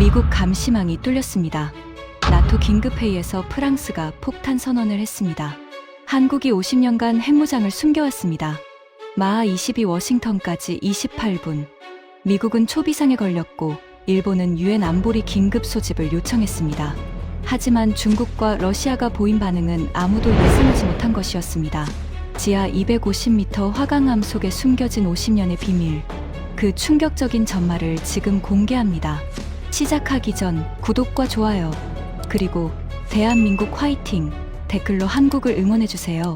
미국 감시망이 뚫렸습니다. 나토 긴급회의에서 프랑스가 폭탄 선언을 했습니다. 한국이 50년간 핵무장을 숨겨왔습니다. 마하 22 워싱턴까지 28분. 미국은 초비상에 걸렸고 일본은 유엔 안보리 긴급 소집을 요청했습니다. 하지만 중국과 러시아가 보인 반응은 아무도 예상하지 못한 것이었습니다. 지하 250m 화강암 속에 숨겨진 50년의 비밀. 그 충격적인 전말을 지금 공개합니다. 시작하기 전 구독과 좋아요, 그리고 대한민국 화이팅 댓글로 한국을 응원해주세요.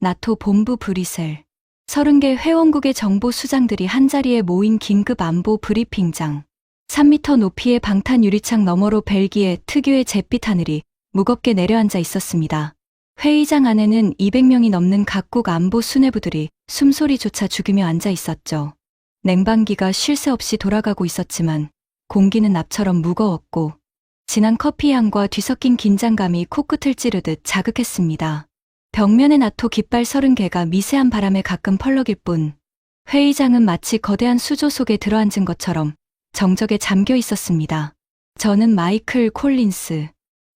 나토 본부 브뤼셀. 30개 회원국의 정보 수장들이 한자리에 모인 긴급 안보 브리핑장. 3m 높이의 방탄 유리창 너머로 벨기에 특유의 잿빛 하늘이 무겁게 내려앉아 있었습니다. 회의장 안에는 200명이 넘는 각국 안보 수뇌부들이 숨소리조차 죽이며 앉아 있었죠. 냉방기가 쉴 새 없이 돌아가고 있었지만 공기는 납처럼 무거웠고 진한 커피 향과 뒤섞인 긴장감이 코끝을 찌르듯 자극했습니다. 벽면의 나토 깃발 30개가 미세한 바람에 가끔 펄럭일 뿐 회의장은 마치 거대한 수조 속에 들어앉은 것처럼 정적에 잠겨 있었습니다. 저는 마이클 콜린스,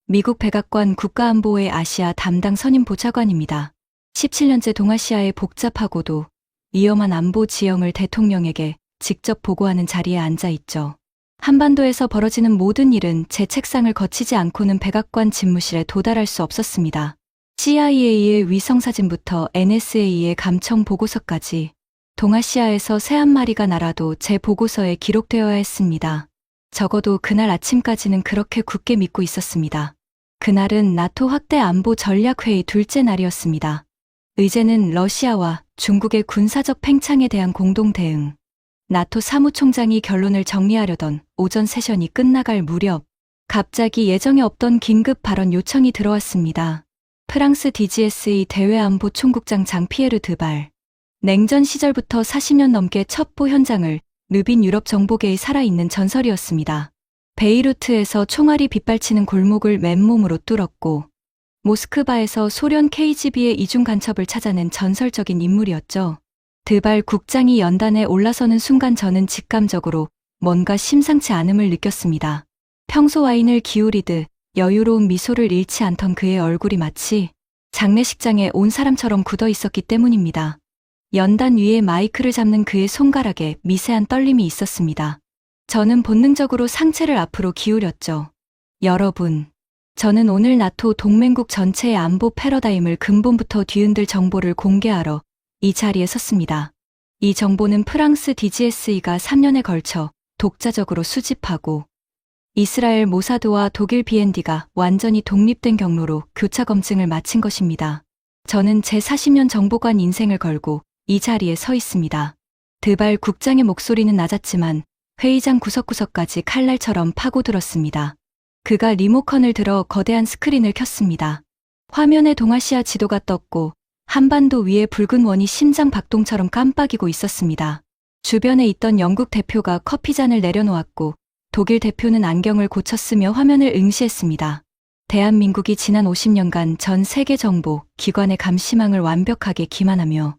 미국 백악관 국가안보회 아시아 담당 선임 보좌관입니다. 17년째 동아시아의 복잡하고도 위험한 안보 지형을 대통령에게 직접 보고하는 자리에 앉아 있죠. 한반도에서 벌어지는 모든 일은 제 책상을 거치지 않고는 백악관 집무실에 도달할 수 없었습니다. CIA의 위성사진부터 NSA의 감청 보고서까지 동아시아에서 새 한 마리가 날아도 제 보고서에 기록되어야 했습니다. 적어도 그날 아침까지는 그렇게 굳게 믿고 있었습니다. 그날은 나토 확대 안보 전략회의 둘째 날이었습니다. 의제는 러시아와 중국의 군사적 팽창에 대한 공동 대응. 나토 사무총장이 결론을 정리하려던 오전 세션이 끝나갈 무렵 갑자기 예정에 없던 긴급 발언 요청이 들어왔습니다. 프랑스 DGS의 대외안보 총국장 장 피에르 드발. 냉전 시절부터 40년 넘게 첩보 현장을 누빈 유럽 정보계의 살아있는 전설이었습니다. 베이루트에서 총알이 빗발치는 골목을 맨몸으로 뚫었고 모스크바에서 소련 KGB의 이중 간첩을 찾아낸 전설적인 인물이었죠. 드발 국장이 연단에 올라서는 순간 저는 직감적으로 뭔가 심상치 않음을 느꼈습니다. 평소 와인을 기울이듯 여유로운 미소를 잃지 않던 그의 얼굴이 마치 장례식장에 온 사람처럼 굳어 있었기 때문입니다. 연단 위에 마이크를 잡는 그의 손가락에 미세한 떨림이 있었습니다. 저는 본능적으로 상체를 앞으로 기울였죠. 여러분, 저는 오늘 나토 동맹국 전체의 안보 패러다임을 근본부터 뒤흔들 정보를 공개하러 이 자리에 섰습니다. 이 정보는 프랑스 DGSE가 3년에 걸쳐 독자적으로 수집하고 이스라엘 모사드와 독일 BND가 완전히 독립된 경로로 교차 검증을 마친 것입니다. 저는 제 40년 정보관 인생을 걸고 이 자리에 서 있습니다. 드발 국장의 목소리는 낮았지만 회의장 구석구석까지 칼날처럼 파고들었습니다. 그가 리모컨을 들어 거대한 스크린을 켰습니다. 화면에 동아시아 지도가 떴고 한반도 위에 붉은 원이 심장 박동처럼 깜빡이고 있었습니다. 주변에 있던 영국 대표가 커피잔을 내려놓았고 독일 대표는 안경을 고쳤으며 화면을 응시했습니다. 대한민국이 지난 50년간 전 세계 정보 기관의 감시망을 완벽하게 기만하며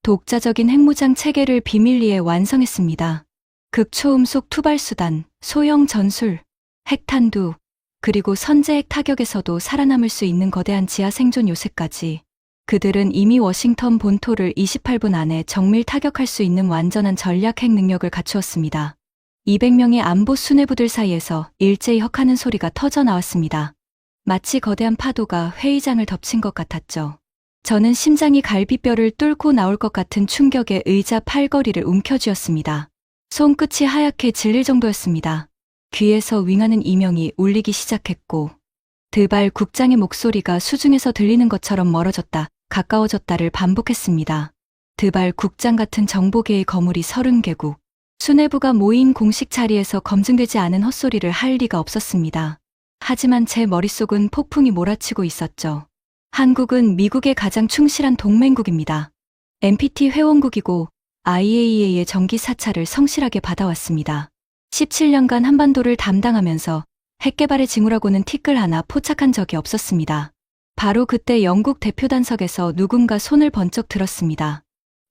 독자적인 핵무장 체계를 비밀리에 완성했습니다. 극초음속 투발수단, 소형 전술, 핵탄두, 그리고 선제핵 타격에서도 살아남을 수 있는 거대한 지하 생존 요새까지 그들은 이미 워싱턴 본토를 28분 안에 정밀 타격할 수 있는 완전한 전략 핵 능력을 갖추었습니다. 200명의 안보 수뇌부들 사이에서 일제히 헉하는 소리가 터져 나왔습니다. 마치 거대한 파도가 회의장을 덮친 것 같았죠. 저는 심장이 갈비뼈를 뚫고 나올 것 같은 충격에 의자 팔걸이를 움켜쥐었습니다. 손끝이 하얗게 질릴 정도였습니다. 귀에서 윙하는 이명이 울리기 시작했고 드발 국장의 목소리가 수중에서 들리는 것처럼 멀어졌다, 가까워졌다를 반복했습니다. 드발 국장 같은 정보계의 거물이 30개국, 수뇌부가 모인 공식 자리에서 검증되지 않은 헛소리를 할 리가 없었습니다. 하지만 제 머릿속은 폭풍이 몰아치고 있었죠. 한국은 미국의 가장 충실한 동맹국입니다. NPT 회원국이고 IAEA의 정기 사찰을 성실하게 받아왔습니다. 17년간 한반도를 담당하면서 핵개발의 징후라고는 티끌 하나 포착한 적이 없었습니다. 바로 그때 영국 대표단석에서 누군가 손을 번쩍 들었습니다.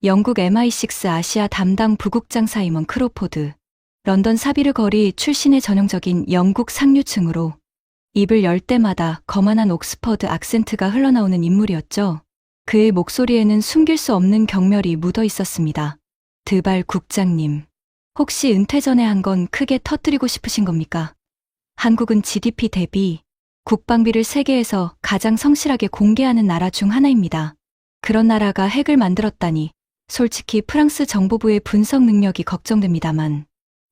영국 MI6 아시아 담당 부국장 사이먼 크로포드. 런던 사비르 거리 출신의 전형적인 영국 상류층으로 입을 열 때마다 거만한 옥스퍼드 악센트가 흘러나오는 인물이었죠. 그의 목소리에는 숨길 수 없는 경멸이 묻어 있었습니다. 드발 국장님, 혹시 은퇴 전에 한 건 크게 터뜨리고 싶으신 겁니까? 한국은 GDP 대비 국방비를 세계에서 가장 성실하게 공개하는 나라 중 하나입니다. 그런 나라가 핵을 만들었다니 솔직히 프랑스 정보부의 분석 능력이 걱정됩니다만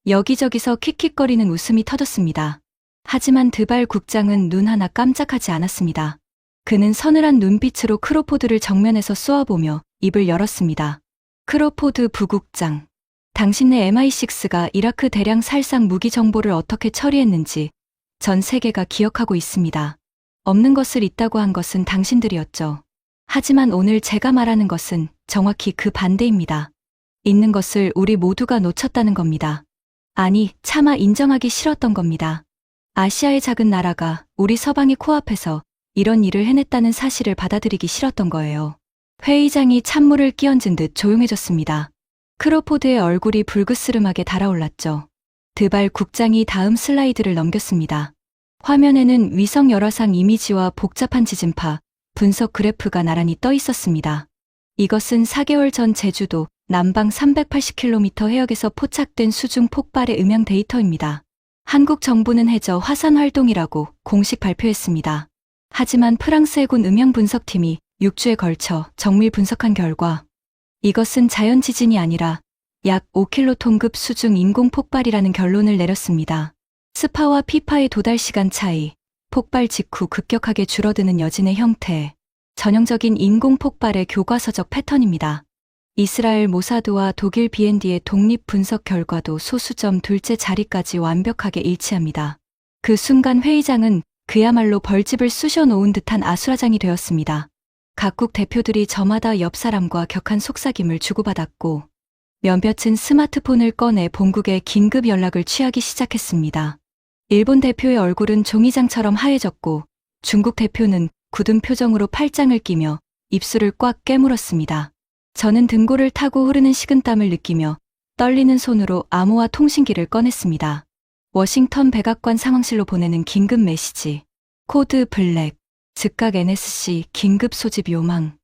여기저기서 킥킥거리는 웃음이 터졌습니다. 하지만 드발 국장은 눈 하나 깜짝하지 않았습니다. 그는 서늘한 눈빛으로 크로포드를 정면에서 쏘아보며 입을 열었습니다. 크로포드 부국장, 당신네 MI6가 이라크 대량 살상 무기 정보를 어떻게 처리했는지 전 세계가 기억하고 있습니다. 없는 것을 있다고 한 것은 당신들이었죠. 하지만 오늘 제가 말하는 것은 정확히 그 반대입니다. 있는 것을 우리 모두가 놓쳤다는 겁니다. 아니, 차마 인정하기 싫었던 겁니다. 아시아의 작은 나라가 우리 서방의 코앞에서 이런 일을 해냈다는 사실을 받아들이기 싫었던 거예요. 회의장이 찬물을 끼얹은 듯 조용해졌습니다. 크로포드의 얼굴이 불그스름하게 달아올랐죠. 드발 국장이 다음 슬라이드를 넘겼습니다. 화면에는 위성 열화상 이미지와 복잡한 지진파, 분석 그래프가 나란히 떠 있었습니다. 이것은 4개월 전 제주도 남방 380km 해역에서 포착된 수중 폭발의 음향 데이터입니다. 한국 정부는 해저 화산 활동이라고 공식 발표했습니다. 하지만 프랑스 해군 음향 분석팀이 6주에 걸쳐 정밀 분석한 결과 이것은 자연 지진이 아니라 약 5킬로톤급 수중 인공 폭발이라는 결론을 내렸습니다. 스파와 피파의 도달 시간 차이, 폭발 직후 급격하게 줄어드는 여진의 형태, 전형적인 인공 폭발의 교과서적 패턴입니다. 이스라엘 모사드와 독일 BND의 독립 분석 결과도 소수점 둘째 자리까지 완벽하게 일치합니다. 그 순간 회의장은 그야말로 벌집을 쑤셔 놓은 듯한 아수라장이 되었습니다. 각국 대표들이 저마다 옆 사람과 격한 속삭임을 주고받았고 몇몇은 스마트폰을 꺼내 본국에 긴급 연락을 취하기 시작했습니다. 일본 대표의 얼굴은 종이장처럼 하얘졌고 중국 대표는 굳은 표정으로 팔짱을 끼며 입술을 꽉 깨물었습니다. 저는 등골을 타고 흐르는 식은땀을 느끼며 떨리는 손으로 암호화 통신기를 꺼냈습니다. 워싱턴 백악관 상황실로 보내는 긴급 메시지. 코드 블랙. 즉각 NSC 긴급 소집 요망.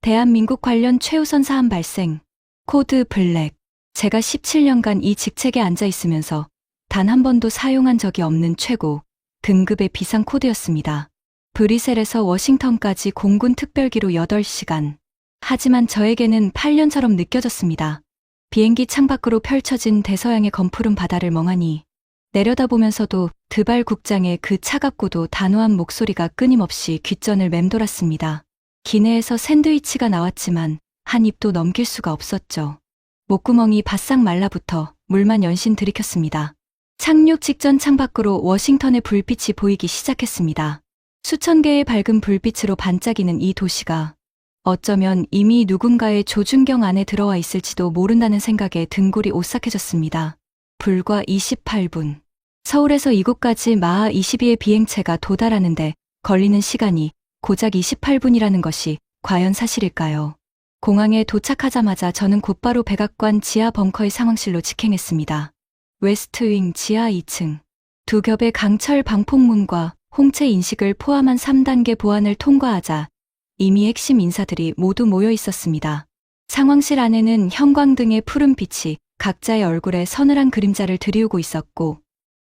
대한민국 관련 최우선 사안 발생. 코드 블랙. 제가 17년간 이 직책에 앉아 있으면서 단 한 번도 사용한 적이 없는 최고 등급의 비상 코드였습니다. 브뤼셀에서 워싱턴까지 공군 특별기로 8시간. 하지만 저에게는 8년처럼 느껴졌습니다. 비행기 창밖으로 펼쳐진 대서양의 검푸른 바다를 멍하니 내려다보면서도 드발 국장의 그 차갑고도 단호한 목소리가 끊임없이 귓전을 맴돌았습니다. 기내에서 샌드위치가 나왔지만 한 입도 넘길 수가 없었죠. 목구멍이 바싹 말라붙어 물만 연신 들이켰습니다. 착륙 직전 창밖으로 워싱턴의 불빛이 보이기 시작했습니다. 수천 개의 밝은 불빛으로 반짝이는 이 도시가 어쩌면 이미 누군가의 조준경 안에 들어와 있을지도 모른다는 생각에 등골이 오싹해졌습니다. 불과 28분. 서울에서 이곳까지 마하 22의 비행체가 도달하는데 걸리는 시간이 고작 28분이라는 것이 과연 사실일까요? 공항에 도착하자마자 저는 곧바로 백악관 지하 벙커의 상황실로 직행했습니다. 웨스트윙 지하 2층. 두 겹의 강철 방폭문과 홍채 인식을 포함한 3단계 보안을 통과하자 이미 핵심 인사들이 모두 모여 있었습니다. 상황실 안에는 형광등의 푸른 빛이 각자의 얼굴에 서늘한 그림자를 들이우고 있었고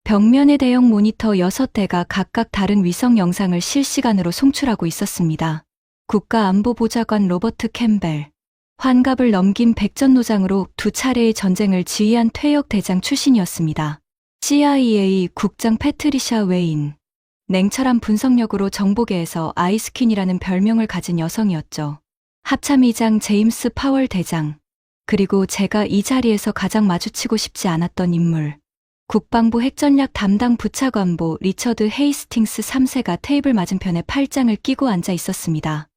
벽면의 대형 모니터 6대가 각각 다른 위성 영상을 실시간으로 송출하고 있었습니다. 국가안보보좌관 로버트 캠벨, 환갑을 넘긴 백전노장으로 2차례의 전쟁을 지휘한 퇴역 대장 출신이었습니다. CIA 국장 패트리샤 웨인, 냉철한 분석력으로 정보계에서 아이스퀸이라는 별명을 가진 여성이었죠. 합참의장 제임스 파월 대장, 그리고 제가 이 자리에서 가장 마주치고 싶지 않았던 인물, 국방부 핵전략 담당 부차관보 리처드 헤이스팅스 3세가 테이블 맞은편에 팔짱을 끼고 앉아 있었습니다.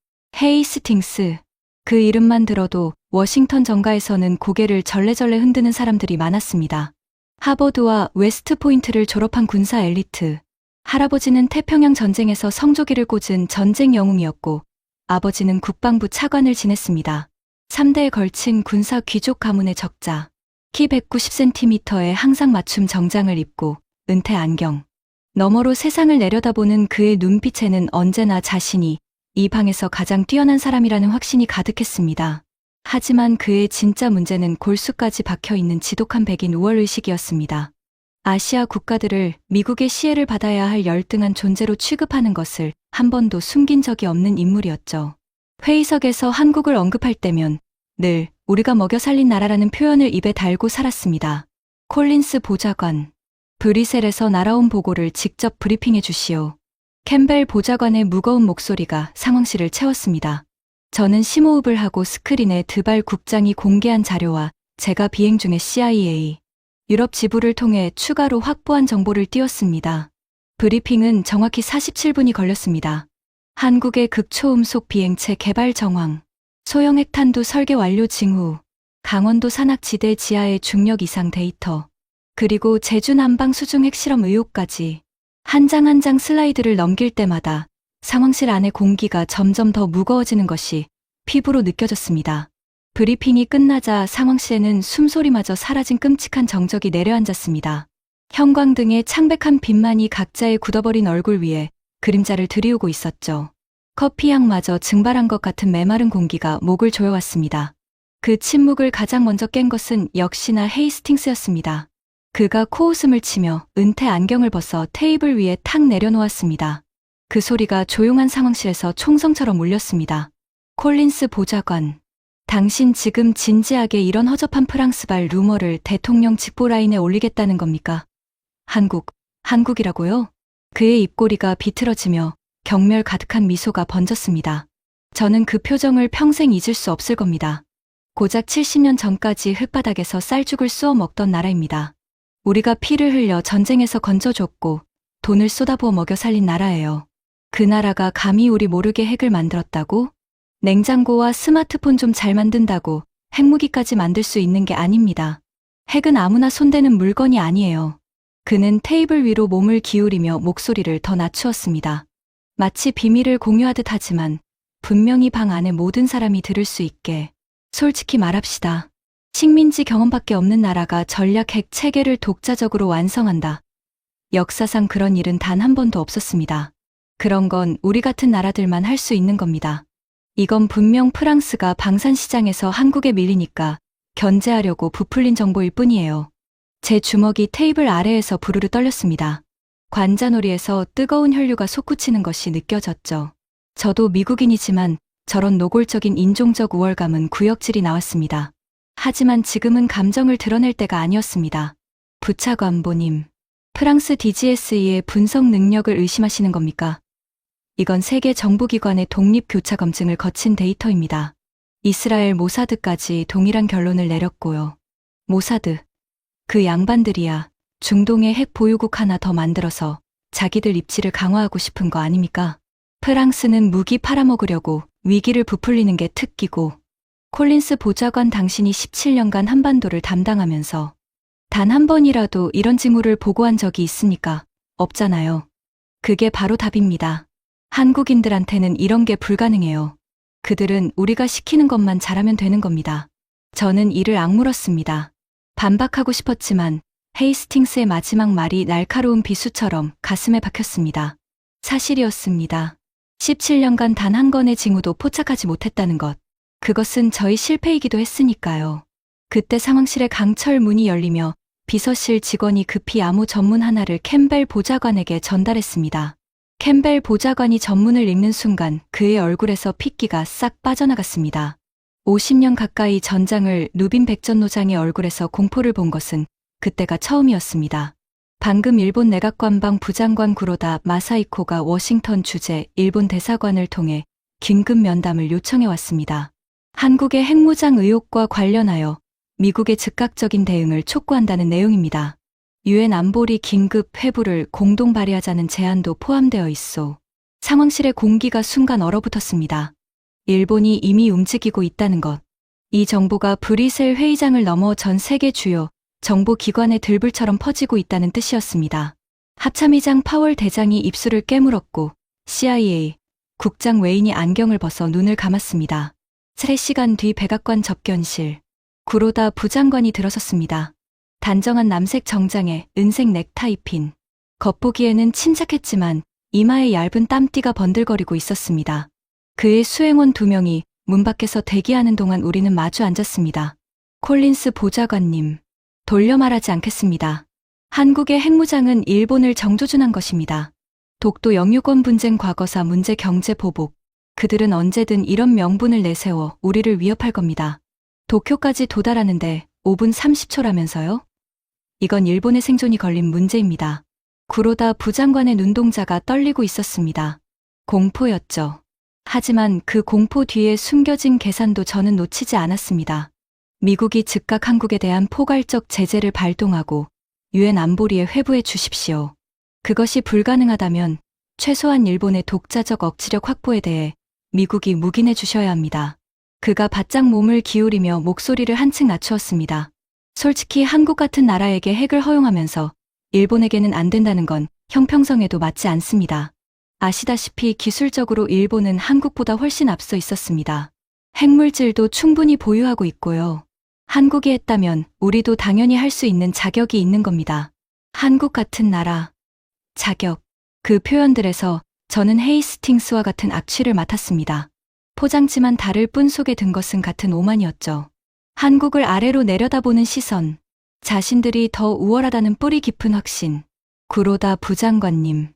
헤이스팅스, 그 이름만 들어도 워싱턴 정가에서는 고개를 절레절레 흔드는 사람들이 많았습니다. 하버드와 웨스트포인트를 졸업한 군사 엘리트, 할아버지는 태평양 전쟁에서 성조기를 꽂은 전쟁 영웅이었고 아버지는 국방부 차관을 지냈습니다. 3대에 걸친 군사 귀족 가문의 적자. 키 190cm에 항상 맞춤 정장을 입고 은퇴 안경. 너머로 세상을 내려다보는 그의 눈빛에는 언제나 자신이 이 방에서 가장 뛰어난 사람이라는 확신이 가득했습니다. 하지만 그의 진짜 문제는 골수까지 박혀있는 지독한 백인 우월의식이었습니다. 아시아 국가들을 미국의 시혜를 받아야 할 열등한 존재로 취급하는 것을 한 번도 숨긴 적이 없는 인물이었죠. 회의석에서 한국을 언급할 때면 늘 우리가 먹여 살린 나라라는 표현을 입에 달고 살았습니다. 콜린스 보좌관. 브뤼셀에서 날아온 보고를 직접 브리핑해 주시오. 캠벨 보좌관의 무거운 목소리가 상황실을 채웠습니다. 저는 심호흡을 하고 스크린에 드발 국장이 공개한 자료와 제가 비행 중에 CIA 유럽 지부를 통해 추가로 확보한 정보를 띄웠습니다. 브리핑은 정확히 47분이 걸렸습니다. 한국의 극초음속 비행체 개발 정황, 소형 핵탄두 설계 완료 징후, 강원도 산악지대 지하의 중력 이상 데이터, 그리고 제주 남방 수중 핵실험 의혹까지 한 장 한 장 슬라이드를 넘길 때마다 상황실 안의 공기가 점점 더 무거워지는 것이 피부로 느껴졌습니다. 브리핑이 끝나자 상황실에는 숨소리마저 사라진 끔찍한 정적이 내려앉았습니다. 형광등의 창백한 빛만이 각자의 굳어버린 얼굴 위에 그림자를 드리우고 있었죠. 커피향마저 증발한 것 같은 메마른 공기가 목을 조여왔습니다. 그 침묵을 가장 먼저 깬 것은 역시나 헤이스팅스였습니다. 그가 코웃음을 치며 은퇴 안경을 벗어 테이블 위에 탁 내려놓았습니다. 그 소리가 조용한 상황실에서 총성처럼 울렸습니다. 콜린스 보좌관. 당신 지금 진지하게 이런 허접한 프랑스발 루머를 대통령 직보 라인에 올리겠다는 겁니까? 한국이라고요? 그의 입꼬리가 비틀어지며 경멸 가득한 미소가 번졌습니다. 저는 그 표정을 평생 잊을 수 없을 겁니다. 고작 70년 전까지 흙바닥에서 쌀죽을 쑤어 먹던 나라입니다. 우리가 피를 흘려 전쟁에서 건져줬고 돈을 쏟아부어 먹여 살린 나라예요. 그 나라가 감히 우리 모르게 핵을 만들었다고? 냉장고와 스마트폰 좀 잘 만든다고 핵무기까지 만들 수 있는 게 아닙니다. 핵은 아무나 손대는 물건이 아니에요. 그는 테이블 위로 몸을 기울이며 목소리를 더 낮추었습니다. 마치 비밀을 공유하듯 하지만 분명히 방 안의 모든 사람이 들을 수 있게. 솔직히 말합시다. 식민지 경험밖에 없는 나라가 전략 핵 체계를 독자적으로 완성한다. 역사상 그런 일은 단 한 번도 없었습니다. 그런 건 우리 같은 나라들만 할 수 있는 겁니다. 이건 분명 프랑스가 방산시장에서 한국에 밀리니까 견제하려고 부풀린 정보일 뿐이에요. 제 주먹이 테이블 아래에서 부르르 떨렸습니다. 관자놀이에서 뜨거운 혈류가 솟구치는 것이 느껴졌죠. 저도 미국인이지만 저런 노골적인 인종적 우월감은 구역질이 나왔습니다. 하지만 지금은 감정을 드러낼 때가 아니었습니다. 부차관보님, 프랑스 DGSE의 분석 능력을 의심하시는 겁니까? 이건 세계 정부기관의 독립교차 검증을 거친 데이터입니다. 이스라엘 모사드까지 동일한 결론을 내렸고요. 모사드, 그 양반들이야 중동에 핵 보유국 하나 더 만들어서 자기들 입지를 강화하고 싶은 거 아닙니까? 프랑스는 무기 팔아먹으려고 위기를 부풀리는 게 특기고, 콜린스 보좌관 당신이 17년간 한반도를 담당하면서 단 한 번이라도 이런 징후를 보고한 적이 있습니까? 없잖아요. 그게 바로 답입니다. 한국인들한테는 이런 게 불가능해요. 그들은 우리가 시키는 것만 잘하면 되는 겁니다. 저는 이를 악물었습니다. 반박하고 싶었지만 헤이스팅스의 마지막 말이 날카로운 비수처럼 가슴에 박혔습니다. 사실이었습니다. 17년간 단 한 건의 징후도 포착하지 못했다는 것. 그것은 저희 실패이기도 했으니까요. 그때 상황실의 강철 문이 열리며 비서실 직원이 급히 암호 전문 하나를 캠벨 보좌관에게 전달했습니다. 캠벨 보좌관이 전문을 읽는 순간 그의 얼굴에서 핏기가 싹 빠져나갔습니다. 50년 가까이 전장을 누빈 백전노장의 얼굴에서 공포를 본 것은 그때가 처음이었습니다. 방금 일본 내각관방 부장관 구로다 마사이코가 워싱턴 주재 일본 대사관을 통해 긴급 면담을 요청해 왔습니다. 한국의 핵무장 의혹과 관련하여 미국의 즉각적인 대응을 촉구한다는 내용입니다. 유엔 안보리 긴급 회부를 공동 발의하자는 제안도 포함되어 있어 상황실의 공기가 순간 얼어붙었습니다. 일본이 이미 움직이고 있다는 것. 이 정보가 브뤼셀 회의장을 넘어 전 세계 주요 정보기관의 들불처럼 퍼지고 있다는 뜻이었습니다. 합참의장 파월 대장이 입술을 깨물었고 CIA 국장 웨인이 안경을 벗어 눈을 감았습니다. 3시간 뒤 백악관 접견실. 구로다 부장관이 들어섰습니다. 단정한 남색 정장에 은색 넥타이 핀. 겉보기에는 침착했지만 이마에 얇은 땀띠가 번들거리고 있었습니다. 그의 수행원 2명이 문 밖에서 대기하는 동안 우리는 마주 앉았습니다. 콜린스 보좌관님, 돌려 말하지 않겠습니다. 한국의 핵무장은 일본을 정조준한 것입니다. 독도 영유권 분쟁 과거사 문제 경제 보복. 그들은 언제든 이런 명분을 내세워 우리를 위협할 겁니다. 도쿄까지 도달하는데 5분 30초라면서요? 이건 일본의 생존이 걸린 문제입니다. 구로다 부장관의 눈동자가 떨리고 있었습니다. 공포였죠. 하지만 그 공포 뒤에 숨겨진 계산도 저는 놓치지 않았습니다. 미국이 즉각 한국에 대한 포괄적 제재를 발동하고 유엔 안보리에 회부해 주십시오. 그것이 불가능하다면 최소한 일본의 독자적 억지력 확보에 대해 미국이 묵인해 주셔야 합니다. 그가 바짝 몸을 기울이며 목소리를 한층 낮추었습니다. 솔직히 한국 같은 나라에게 핵을 허용하면서 일본에게는 안 된다는 건 형평성에도 맞지 않습니다. 아시다시피 기술적으로 일본은 한국보다 훨씬 앞서 있었습니다. 핵물질도 충분히 보유하고 있고요. 한국이 했다면 우리도 당연히 할 수 있는 자격이 있는 겁니다. 한국 같은 나라, 자격, 그 표현들에서 저는 헤이스팅스와 같은 악취를 맡았습니다. 포장지만 다를 뿐 속에 든 것은 같은 오만이었죠. 한국을 아래로 내려다보는 시선, 자신들이 더 우월하다는 뿌리 깊은 확신. 구로다 부장관님,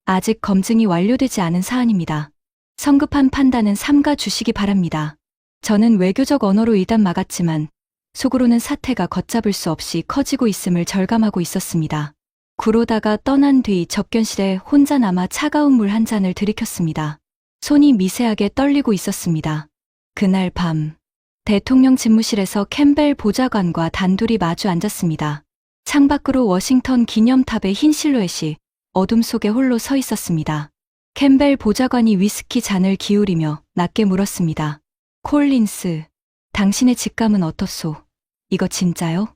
아직 검증이 완료되지 않은 사안입니다. 성급한 판단은 삼가 주시기 바랍니다. 저는 외교적 언어로 일단 막았지만 속으로는 사태가 걷잡을 수 없이 커지고 있음을 절감하고 있었습니다. 구로다가 떠난 뒤 접견실에 혼자 남아 차가운 물 한 잔을 들이켰습니다. 손이 미세하게 떨리고 있었습니다. 그날 밤, 대통령 집무실에서 캠벨 보좌관과 단둘이 마주 앉았습니다. 창밖으로 워싱턴 기념탑의 흰 실루엣이 어둠 속에 홀로 서 있었습니다. 캠벨 보좌관이 위스키 잔을 기울이며 낮게 물었습니다. 콜린스, 당신의 직감은 어떻소? 이거 진짜요?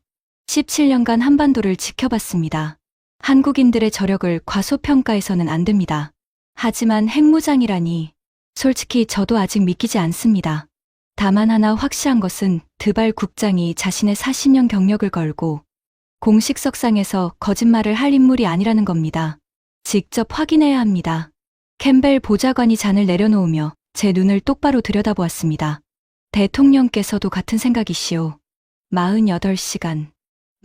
17년간 한반도를 지켜봤습니다. 한국인들의 저력을 과소평가해서는 안 됩니다. 하지만 핵무장이라니, 솔직히 저도 아직 믿기지 않습니다. 다만 하나 확실한 것은 드발 국장이 자신의 40년 경력을 걸고 공식 석상에서 거짓말을 할 인물이 아니라는 겁니다. 직접 확인해야 합니다. 캠벨 보좌관이 잔을 내려놓으며 제 눈을 똑바로 들여다보았습니다. 대통령께서도 같은 생각이시오.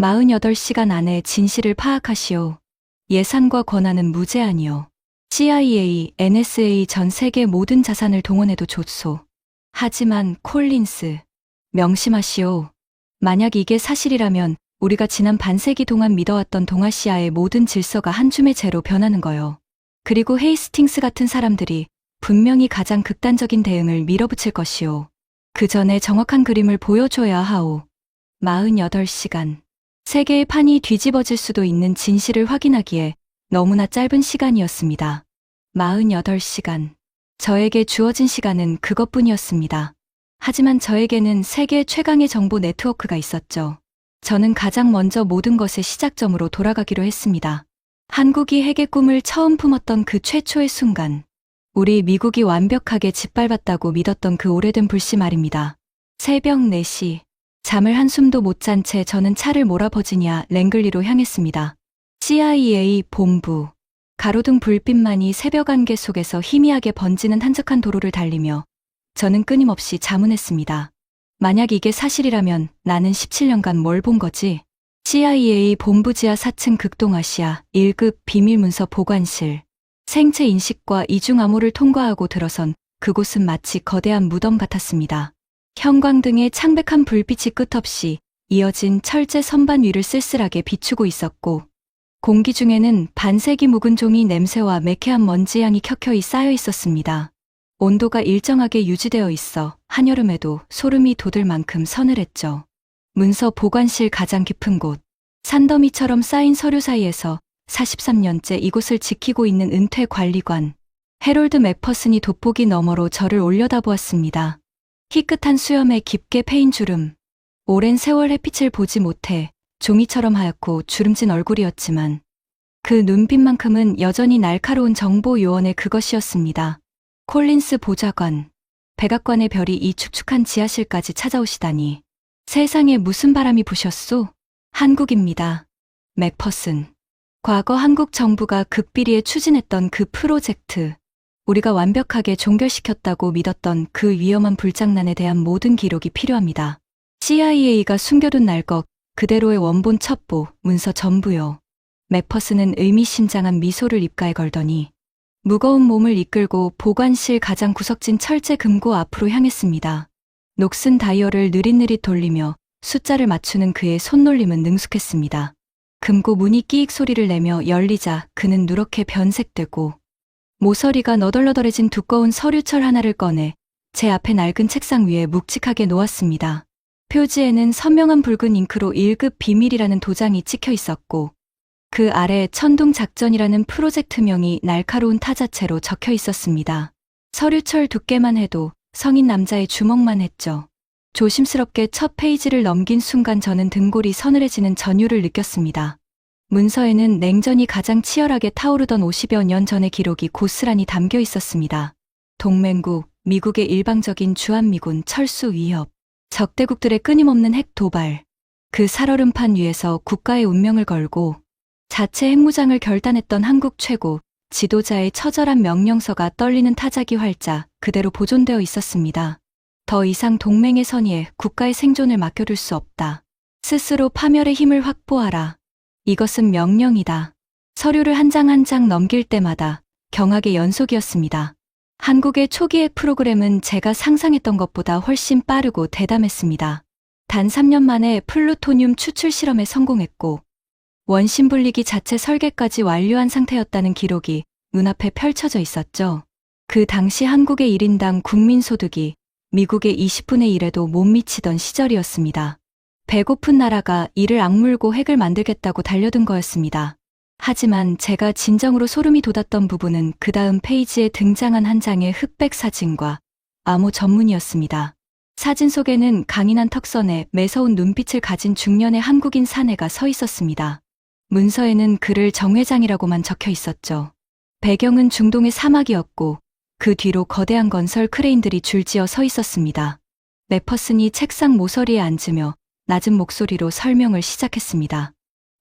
48시간 안에 진실을 파악하시오. 예산과 권한은 무제한이요. CIA, NSA 전 세계 모든 자산을 동원해도 좋소. 하지만 콜린스, 명심하시오. 만약 이게 사실이라면 우리가 지난 반세기 동안 믿어왔던 동아시아의 모든 질서가 한 줌의 재로 변하는 거요. 그리고 헤이스팅스 같은 사람들이 분명히 가장 극단적인 대응을 밀어붙일 것이오. 그 전에 정확한 그림을 보여줘야 하오. 48시간. 세계의 판이 뒤집어질 수도 있는 진실을 확인하기에 너무나 짧은 시간이었습니다. 48시간. 저에게 주어진 시간은 그것뿐이었습니다. 하지만 저에게는 세계 최강의 정보 네트워크가 있었죠. 저는 가장 먼저 모든 것의 시작점으로 돌아가기로 했습니다. 한국이 핵의 꿈을 처음 품었던 그 최초의 순간. 우리 미국이 완벽하게 짓밟았다고 믿었던 그 오래된 불씨 말입니다. 새벽 4시. 잠을 한숨도 못 잔 채 저는 차를 몰아 버지니아 랭글리로 향했습니다. CIA 본부. 가로등 불빛만이 새벽 안개 속에서 희미하게 번지는 한적한 도로를 달리며 저는 끊임없이 자문했습니다. 만약 이게 사실이라면 나는 17년간 뭘 본 거지? CIA 본부 지하 4층 극동아시아 1급 비밀문서 보관실. 생체 인식과 이중 암호를 통과하고 들어선 그곳은 마치 거대한 무덤 같았습니다. 형광등의 창백한 불빛이 끝없이 이어진 철제 선반 위를 쓸쓸하게 비추고 있었고 공기 중에는 반세기 묵은 종이 냄새와 매캐한 먼지 향이 켜켜이 쌓여 있었습니다. 온도가 일정하게 유지되어 있어 한여름에도 소름이 돋을 만큼 서늘했죠. 문서 보관실 가장 깊은 곳. 산더미처럼 쌓인 서류 사이에서 43년째 이곳을 지키고 있는 은퇴 관리관. 해롤드 맥퍼슨이 돋보기 너머로 저를 올려다보았습니다. 희끗한 수염에 깊게 패인 주름. 오랜 세월 햇빛을 보지 못해 종이처럼 하얗고 주름진 얼굴이었지만 그 눈빛만큼은 여전히 날카로운 정보 요원의 그것이었습니다. 콜린스 보좌관. 백악관의 별이 이 축축한 지하실까지 찾아오시다니. 세상에 무슨 바람이 부셨소? 한국입니다. 맥퍼슨. 과거 한국 정부가 극비리에 추진했던 그 프로젝트. 우리가 완벽하게 종결시켰다고 믿었던 그 위험한 불장난에 대한 모든 기록이 필요합니다. CIA가 숨겨둔 날것 그대로의 원본 첩보, 문서 전부요. 맥퍼슨은 의미심장한 미소를 입가에 걸더니 무거운 몸을 이끌고 보관실 가장 구석진 철제 금고 앞으로 향했습니다. 녹슨 다이얼을 느릿느릿 돌리며 숫자를 맞추는 그의 손놀림은 능숙했습니다. 금고 문이 끼익 소리를 내며 열리자 그는 누렇게 변색되고 모서리가 너덜너덜해진 두꺼운 서류철 하나를 꺼내 제 앞에 낡은 책상 위에 묵직하게 놓았습니다. 표지에는 선명한 붉은 잉크로 1급 비밀이라는 도장이 찍혀 있었고 그 아래 천둥작전이라는 프로젝트명이 날카로운 타자체로 적혀 있었습니다. 서류철 두께만 해도 성인 남자의 주먹만 했죠. 조심스럽게 첫 페이지를 넘긴 순간 저는 등골이 서늘해지는 전율을 느꼈습니다. 문서에는 냉전이 가장 치열하게 타오르던 50여 년 전의 기록이 고스란히 담겨 있었습니다. 동맹국, 미국의 일방적인 주한미군 철수 위협, 적대국들의 끊임없는 핵 도발, 그 살얼음판 위에서 국가의 운명을 걸고 자체 핵무장을 결단했던 한국 최고 지도자의 처절한 명령서가 떨리는 타자기 활자 그대로 보존되어 있었습니다. 더 이상 동맹의 선의에 국가의 생존을 맡겨둘 수 없다. 스스로 파멸의 힘을 확보하라. 이것은 명령이다. 서류를 한 장 한 장 넘길 때마다 경악의 연속이었습니다. 한국의 초기 핵 프로그램은 제가 상상했던 것보다 훨씬 빠르고 대담했습니다. 단 3년 만에 플루토늄 추출 실험에 성공했고 원심 분리기 자체 설계까지 완료한 상태였다는 기록이 눈앞에 펼쳐져 있었죠. 그 당시 한국의 1인당 국민소득이 미국의 20분의 1에도 못 미치던 시절이었습니다. 배고픈 나라가 이를 악물고 핵을 만들겠다고 달려든 거였습니다. 하지만 제가 진정으로 소름이 돋았던 부분은 그 다음 페이지에 등장한 한 장의 흑백 사진과 암호 전문이었습니다. 사진 속에는 강인한 턱선에 매서운 눈빛을 가진 중년의 한국인 사내가 서 있었습니다. 문서에는 그를 정 회장이라고만 적혀 있었죠. 배경은 중동의 사막이었고 그 뒤로 거대한 건설 크레인들이 줄지어 서 있었습니다. 맥퍼슨이 책상 모서리에 앉으며 낮은 목소리로 설명을 시작했습니다.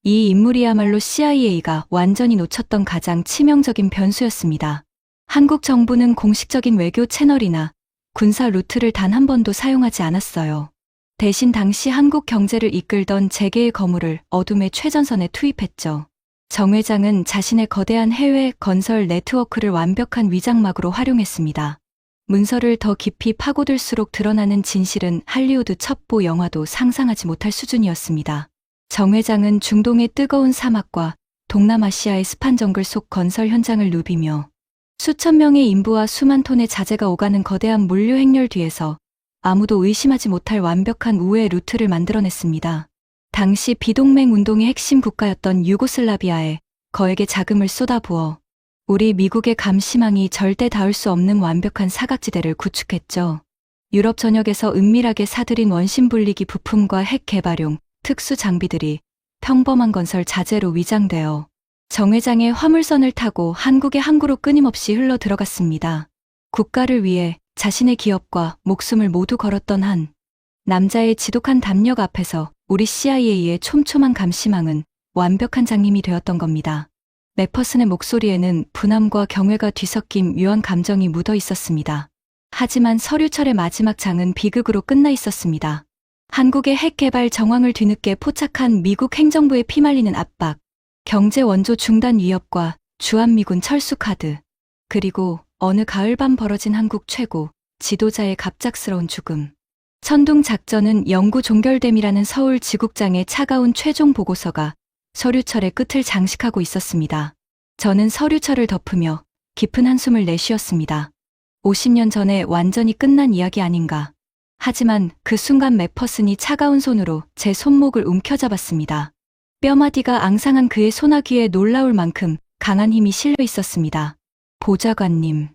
이 인물이야말로 CIA가 완전히 놓쳤던 가장 치명적인 변수였습니다. 한국 정부는 공식적인 외교 채널이나 군사 루트를 단 한 번도 사용하지 않았어요. 대신 당시 한국 경제를 이끌던 재계의 거물을 어둠의 최전선에 투입했죠. 정 회장은 자신의 거대한 해외 건설 네트워크를 완벽한 위장막으로 활용했습니다. 문서를 더 깊이 파고들수록 드러나는 진실은 할리우드 첩보 영화도 상상하지 못할 수준이었습니다. 정 회장은 중동의 뜨거운 사막과 동남아시아의 습한 정글 속 건설 현장을 누비며 수천 명의 인부와 수만 톤의 자재가 오가는 거대한 물류 행렬 뒤에서 아무도 의심하지 못할 완벽한 우회 루트를 만들어냈습니다. 당시 비동맹 운동의 핵심 국가였던 유고슬라비아에 거액의 자금을 쏟아부어 우리 미국의 감시망이 절대 닿을 수 없는 완벽한 사각지대를 구축했죠. 유럽 전역에서 은밀하게 사들인 원심 분리기 부품과 핵 개발용 특수 장비들이 평범한 건설 자재로 위장되어 정 회장의 화물선을 타고 한국의 항구로 끊임없이 흘러 들어갔습니다. 국가를 위해 자신의 기업과 목숨을 모두 걸었던 한 남자의 지독한 담력 앞에서 우리 CIA의 촘촘한 감시망은 완벽한 장님이 되었던 겁니다. 맥퍼슨의 목소리에는 분함과 경외가 뒤섞인 묘한 감정이 묻어 있었습니다. 하지만 서류철의 마지막 장은 비극으로 끝나 있었습니다. 한국의 핵 개발 정황을 뒤늦게 포착한 미국 행정부의 피말리는 압박, 경제 원조 중단 위협과 주한미군 철수 카드, 그리고 어느 가을밤 벌어진 한국 최고 지도자의 갑작스러운 죽음. 천둥작전은 영구 종결됨이라는 서울 지국장의 차가운 최종 보고서가 서류철의 끝을 장식하고 있었습니다. 저는 서류철을 덮으며 깊은 한숨을 내쉬었습니다. 50년 전에 완전히 끝난 이야기 아닌가. 하지만 그 순간 맥퍼슨이 차가운 손으로 제 손목을 움켜잡았습니다. 뼈마디가 앙상한 그의 소나귀에 놀라울 만큼 강한 힘이 실려 있었습니다. 보좌관님,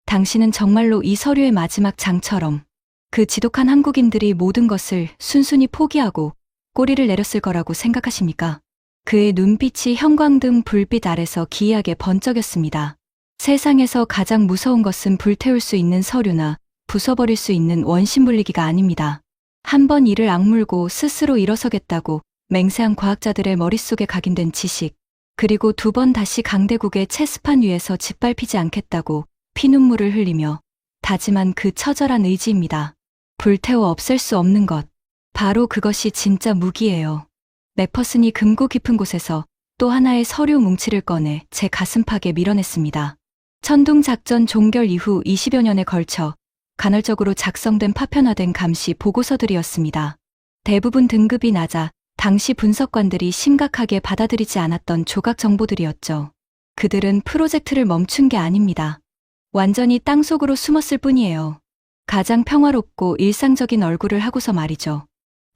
당신은 정말로 이 서류의 마지막 장처럼 그 지독한 한국인들이 모든 것을 순순히 포기하고 꼬리를 내렸을 거라고 생각하십니까? 그의 눈빛이 형광등 불빛 아래서 기이하게 번쩍였습니다. 세상에서 가장 무서운 것은 불태울 수 있는 서류나 부숴버릴 수 있는 원심 분리기가 아닙니다. 한 번 이를 악물고 스스로 일어서겠다고 맹세한 과학자들의 머릿속에 각인된 지식, 그리고 두 번 다시 강대국의 체스판 위에서 짓밟히지 않겠다고 피눈물을 흘리며 다짐한 그 처절한 의지입니다. 불태워 없앨 수 없는 것. 바로 그것이 진짜 무기예요. 맥퍼슨이 금고 깊은 곳에서 또 하나의 서류 뭉치를 꺼내 제 가슴팍에 밀어냈습니다. 천둥작전 종결 이후 20여 년에 걸쳐 간헐적으로 작성된 파편화된 감시 보고서들이었습니다. 대부분 등급이 낮아 당시 분석관들이 심각하게 받아들이지 않았던 조각 정보들이었죠. 그들은 프로젝트를 멈춘 게 아닙니다. 완전히 땅속으로 숨었을 뿐이에요. 가장 평화롭고 일상적인 얼굴을 하고서 말이죠.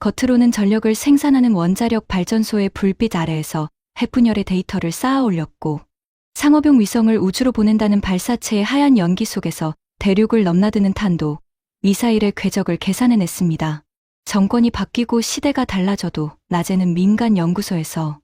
겉으로는 전력을 생산하는 원자력 발전소의 불빛 아래에서 핵분열의 데이터를 쌓아 올렸고, 상업용 위성을 우주로 보낸다는 발사체의 하얀 연기 속에서 대륙을 넘나드는 탄도, 미사일의 궤적을 계산해냈습니다. 정권이 바뀌고 시대가 달라져도 낮에는 민간 연구소에서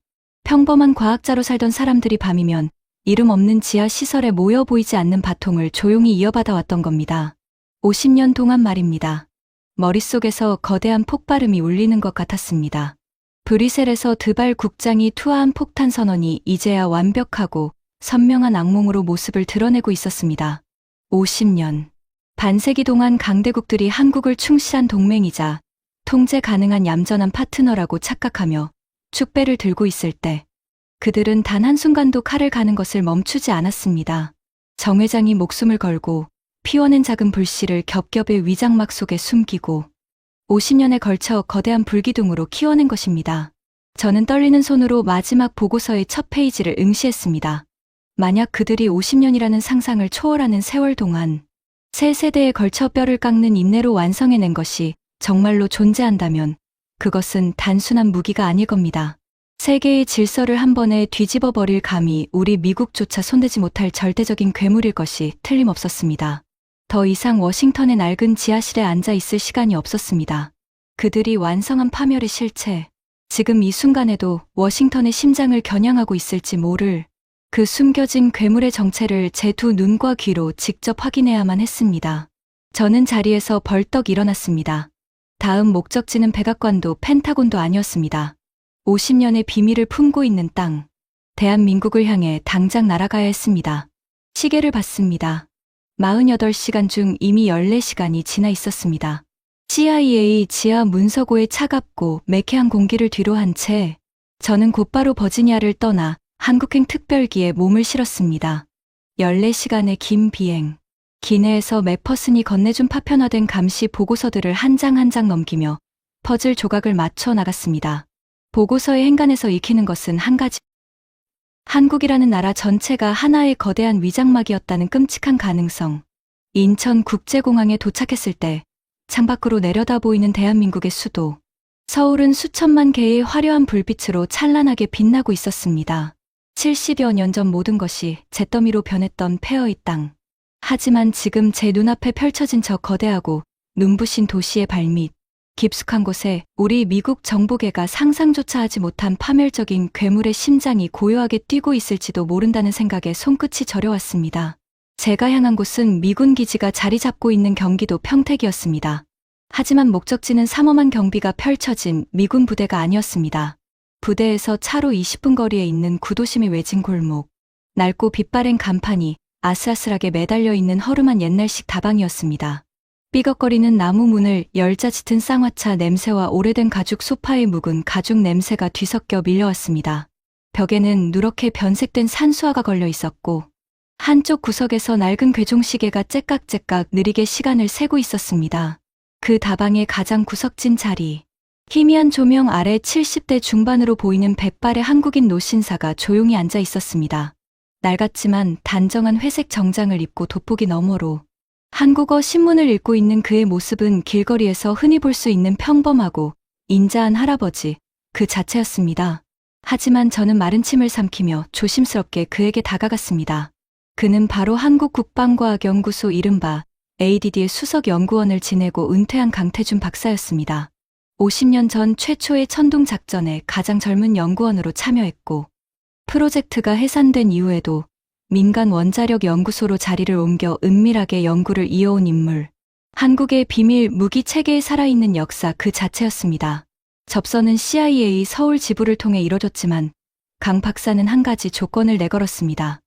평범한 과학자로 살던 사람들이 밤이면 이름 없는 지하 시설에 모여 보이지 않는 바통을 조용히 이어받아 왔던 겁니다. 50년 동안 말입니다. 머릿속에서 거대한 폭발음이 울리는 것 같았습니다. 브뤼셀에서 드발 국장이 투하한 폭탄 선언이 이제야 완벽하고 선명한 악몽으로 모습을 드러내고 있었습니다. 50년. 반세기 동안 강대국들이 한국을 충실한 동맹이자 통제 가능한 얌전한 파트너라고 착각하며 축배를 들고 있을 때 그들은 단 한순간도 칼을 가는 것을 멈추지 않았습니다. 정 회장이 목숨을 걸고 피워낸 작은 불씨를 겹겹의 위장막 속에 숨기고 50년에 걸쳐 거대한 불기둥으로 키워낸 것입니다. 저는 떨리는 손으로 마지막 보고서의 첫 페이지를 응시했습니다. 만약 그들이 50년이라는 상상을 초월하는 세월 동안 세 세대에 걸쳐 뼈를 깎는 인내로 완성해낸 것이 정말로 존재한다면 그것은 단순한 무기가 아닐 겁니다. 세계의 질서를 한 번에 뒤집어 버릴 감히 우리 미국조차 손대지 못할 절대적인 괴물일 것이 틀림없었습니다. 더 이상 워싱턴의 낡은 지하실에 앉아 있을 시간이 없었습니다. 그들이 완성한 파멸의 실체, 지금 이 순간에도 워싱턴의 심장을 겨냥하고 있을지 모를 그 숨겨진 괴물의 정체를 제 두 눈과 귀로 직접 확인해야만 했습니다. 저는 자리에서 벌떡 일어났습니다. 다음 목적지는 백악관도 펜타곤도 아니었습니다. 50년의 비밀을 품고 있는 땅, 대한민국을 향해 당장 날아가야 했습니다. 시계를 봤습니다. 48시간 중 이미 14시간이 지나 있었습니다. CIA 지하 문서고의 차갑고 매캐한 공기를 뒤로 한 채 저는 곧바로 버지니아를 떠나 한국행 특별기에 몸을 실었습니다. 14시간의 긴 비행. 기내에서 맥퍼슨이 건네준 파편화된 감시 보고서들을 한 장 한 장 넘기며 퍼즐 조각을 맞춰 나갔습니다. 보고서의 행간에서 익히는 것은 한 가지. 한국이라는 나라 전체가 하나의 거대한 위장막이었다는 끔찍한 가능성. 인천국제공항에 도착했을 때 창밖으로 내려다 보이는 대한민국의 수도. 서울은 수천만 개의 화려한 불빛으로 찬란하게 빛나고 있었습니다. 70여 년 전 모든 것이 잿더미로 변했던 폐허의 땅. 하지만 지금 제 눈앞에 펼쳐진 저 거대하고 눈부신 도시의 발밑, 깊숙한 곳에 우리 미국 정보계가 상상조차 하지 못한 파멸적인 괴물의 심장이 고요하게 뛰고 있을지도 모른다는 생각에 손끝이 저려왔습니다. 제가 향한 곳은 미군 기지가 자리 잡고 있는 경기도 평택이었습니다. 하지만 목적지는 삼엄한 경비가 펼쳐진 미군 부대가 아니었습니다. 부대에서 차로 20분 거리에 있는 구도심이 외진 골목, 낡고 빛바랜 간판이 아슬아슬하게 매달려 있는 허름한 옛날식 다방이었습니다. 삐걱거리는 나무 문을 열자 짙은 쌍화차 냄새와 오래된 가죽 소파의 묵은 가죽 냄새가 뒤섞여 밀려왔습니다. 벽에는 누렇게 변색된 산수화가 걸려 있었고 한쪽 구석에서 낡은 괴종시계가 째깍째깍 느리게 시간을 세고 있었습니다. 그 다방의 가장 구석진 자리, 희미한 조명 아래 70대 중반으로 보이는 백발의 한국인 노신사가 조용히 앉아 있었습니다. 낡았지만 단정한 회색 정장을 입고 돋보기 너머로 한국어 신문을 읽고 있는 그의 모습은 길거리에서 흔히 볼 수 있는 평범하고 인자한 할아버지 그 자체였습니다. 하지만 저는 마른 침을 삼키며 조심스럽게 그에게 다가갔습니다. 그는 바로 한국국방과학연구소 이른바 ADD의 수석 연구원을 지내고 은퇴한 강태준 박사였습니다. 50년 전 최초의 천둥작전에 가장 젊은 연구원으로 참여했고 프로젝트가 해산된 이후에도 민간 원자력 연구소로 자리를 옮겨 은밀하게 연구를 이어온 인물. 한국의 비밀 무기 체계에 살아있는 역사 그 자체였습니다. 접선은 CIA 서울 지부를 통해 이뤄졌지만 강 박사는 한 가지 조건을 내걸었습니다.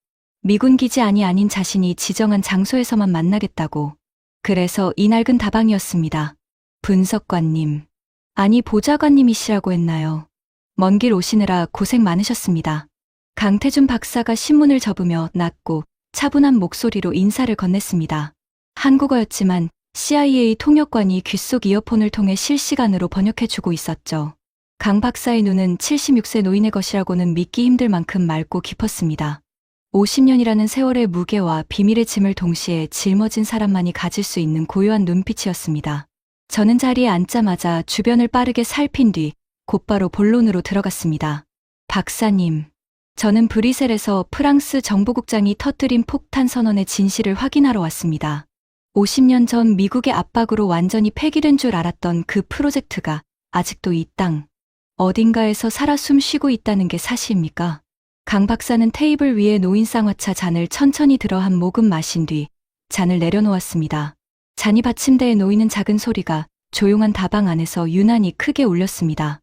미군 기지 안이 아닌 자신이 지정한 장소에서만 만나겠다고. 그래서 이 낡은 다방이었습니다. 분석관님, 아니 보좌관님이시라고 했나요? 먼 길 오시느라 고생 많으셨습니다. 강태준 박사가 신문을 접으며 낮고 차분한 목소리로 인사를 건넸습니다. 한국어였지만 CIA 통역관이 귓속 이어폰을 통해 실시간으로 번역해주고 있었죠. 강 박사의 눈은 76세 노인의 것이라고는 믿기 힘들 만큼 맑고 깊었습니다. 50년이라는 세월의 무게와 비밀의 짐을 동시에 짊어진 사람만이 가질 수 있는 고요한 눈빛이었습니다. 저는 자리에 앉자마자 주변을 빠르게 살핀 뒤 곧바로 본론으로 들어갔습니다. 박사님, 저는 브뤼셀에서 프랑스 정보국장이 터뜨린 폭탄 선언의 진실을 확인하러 왔습니다. 50년 전 미국의 압박으로 완전히 폐기된 줄 알았던 그 프로젝트가 아직도 이 땅 어딘가에서 살아 숨쉬고 있다는 게 사실입니까? 강 박사는 테이블 위에 놓인 쌍화차 잔을 천천히 들어 한 모금 마신 뒤 잔을 내려놓았습니다. 잔이 받침대에 놓이는 작은 소리가 조용한 다방 안에서 유난히 크게 울렸습니다.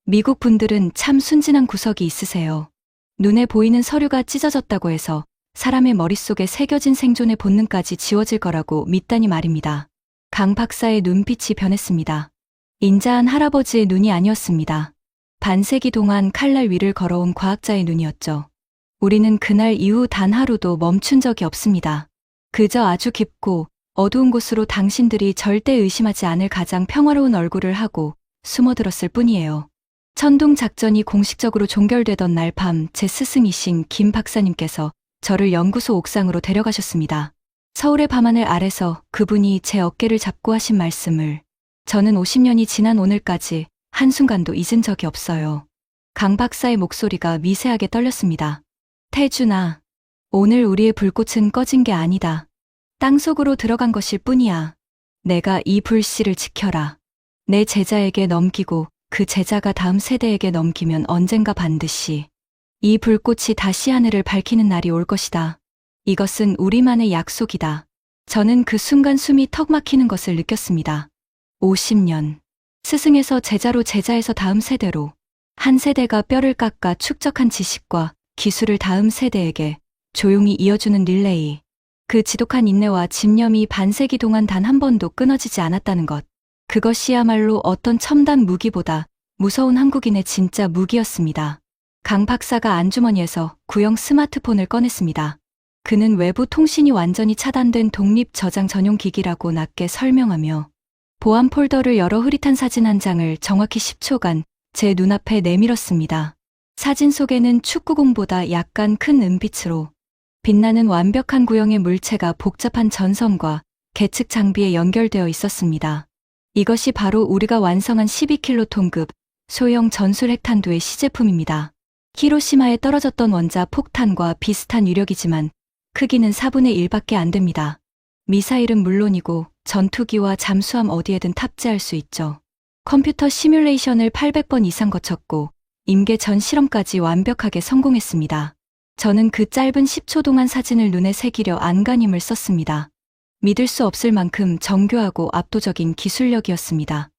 미국 분들은 참 순진한 구석이 있으세요. 눈에 보이는 서류가 찢어졌다고 해서 사람의 머릿속에 새겨진 생존의 본능까지 지워질 거라고 믿다니 말입니다. 강 박사의 눈빛이 변했습니다. 인자한 할아버지의 눈이 아니었습니다. 반세기 동안 칼날 위를 걸어온 과학자의 눈이었죠. 우리는 그날 이후 단 하루도 멈춘 적이 없습니다. 그저 아주 깊고 어두운 곳으로 당신들이 절대 의심하지 않을 가장 평화로운 얼굴을 하고 숨어들었을 뿐이에요. 천둥 작전이 공식적으로 종결되던 날 밤 제 스승이신 김 박사님께서 저를 연구소 옥상으로 데려가셨습니다. 서울의 밤하늘 아래서 그분이 제 어깨를 잡고 하신 말씀을 저는 50년이 지난 오늘까지 한순간도 잊은 적이 없어요. 강 박사의 목소리가 미세하게 떨렸습니다. 태준아, 오늘 우리의 불꽃은 꺼진 게 아니다. 땅속으로 들어간 것일 뿐이야. 내가 이 불씨를 지켜라. 내 제자에게 넘기고 그 제자가 다음 세대에게 넘기면 언젠가 반드시 이 불꽃이 다시 하늘을 밝히는 날이 올 것이다. 이것은 우리만의 약속이다. 저는 그 순간 숨이 턱 막히는 것을 느꼈습니다. 50년. 스승에서 제자로 제자에서 다음 세대로 한 세대가 뼈를 깎아 축적한 지식과 기술을 다음 세대에게 조용히 이어주는 릴레이. 그 지독한 인내와 집념이 반세기 동안 단 한 번도 끊어지지 않았다는 것. 그것이야말로 어떤 첨단 무기보다 무서운 한국인의 진짜 무기였습니다. 강 박사가 안주머니에서 구형 스마트폰을 꺼냈습니다. 그는 외부 통신이 완전히 차단된 독립 저장 전용 기기라고 낮게 설명하며 보안 폴더를 열어 흐릿한 사진 한 장을 정확히 10초간 제 눈앞에 내밀었습니다. 사진 속에는 축구공보다 약간 큰 은빛으로 빛나는 완벽한 구형의 물체가 복잡한 전선과 계측 장비에 연결되어 있었습니다. 이것이 바로 우리가 완성한 12킬로톤급 소형 전술 핵탄두의 시제품입니다. 히로시마에 떨어졌던 원자 폭탄과 비슷한 위력이지만 크기는 4분의 1밖에 안 됩니다. 미사일은 물론이고 전투기와 잠수함 어디에든 탑재할 수 있죠. 컴퓨터 시뮬레이션을 800번 이상 거쳤고 임계 전 실험까지 완벽하게 성공했습니다. 저는 그 짧은 10초 동안 사진을 눈에 새기려 안간힘을 썼습니다. 믿을 수 없을 만큼 정교하고 압도적인 기술력이었습니다.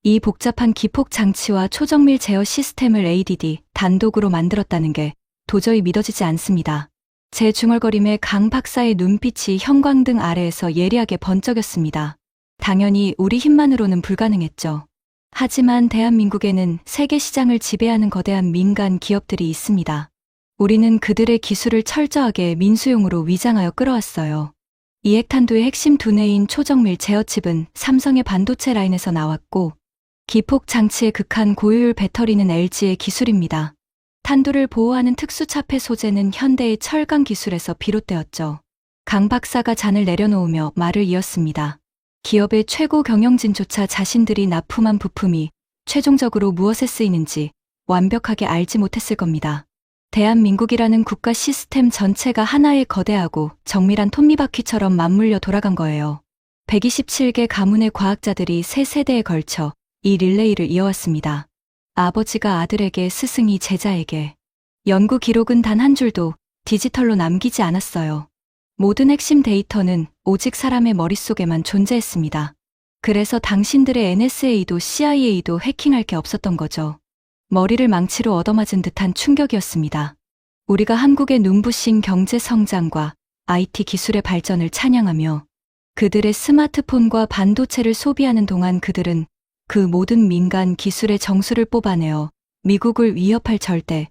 이 복잡한 기폭 장치와 초정밀 제어 시스템을 ADD 단독으로 만들었다는 게 도저히 믿어지지 않습니다. 제 중얼거림에 강 박사의 눈빛이 형광등 아래에서 예리하게 번쩍였습니다. 당연히 우리 힘만으로는 불가능했죠. 하지만 대한민국에는 세계 시장을 지배하는 거대한 민간 기업들이 있습니다. 우리는 그들의 기술을 철저하게 민수용으로 위장하여 끌어왔어요. 이 핵탄두의 핵심 두뇌인 초정밀 제어칩은 삼성의 반도체 라인에서 나왔고 기폭 장치의 극한 고효율 배터리는 LG의 기술입니다. 탄두를 보호하는 특수 차폐 소재는 현대의 철강 기술에서 비롯되었죠. 강 박사가 잔을 내려놓으며 말을 이었습니다. 기업의 최고 경영진조차 자신들이 납품한 부품이 최종적으로 무엇에 쓰이는지 완벽하게 알지 못했을 겁니다. 대한민국이라는 국가 시스템 전체가 하나의 거대하고 정밀한 톱니바퀴처럼 맞물려 돌아간 거예요. 127개 가문의 과학자들이 세 세대에 걸쳐 이 릴레이를 이어왔습니다. 아버지가 아들에게, 스승이 제자에게. 연구 기록은 단 한 줄도 디지털로 남기지 않았어요. 모든 핵심 데이터는 오직 사람의 머릿속에만 존재했습니다. 그래서 당신들의 NSA도 CIA도 해킹할 게 없었던 거죠. 머리를 망치로 얻어맞은 듯한 충격이었습니다. 우리가 한국의 눈부신 경제 성장과 IT 기술의 발전을 찬양하며 그들의 스마트폰과 반도체를 소비하는 동안 그들은 그 모든 민간 기술의 정수를 뽑아내어 미국을 위협할 절대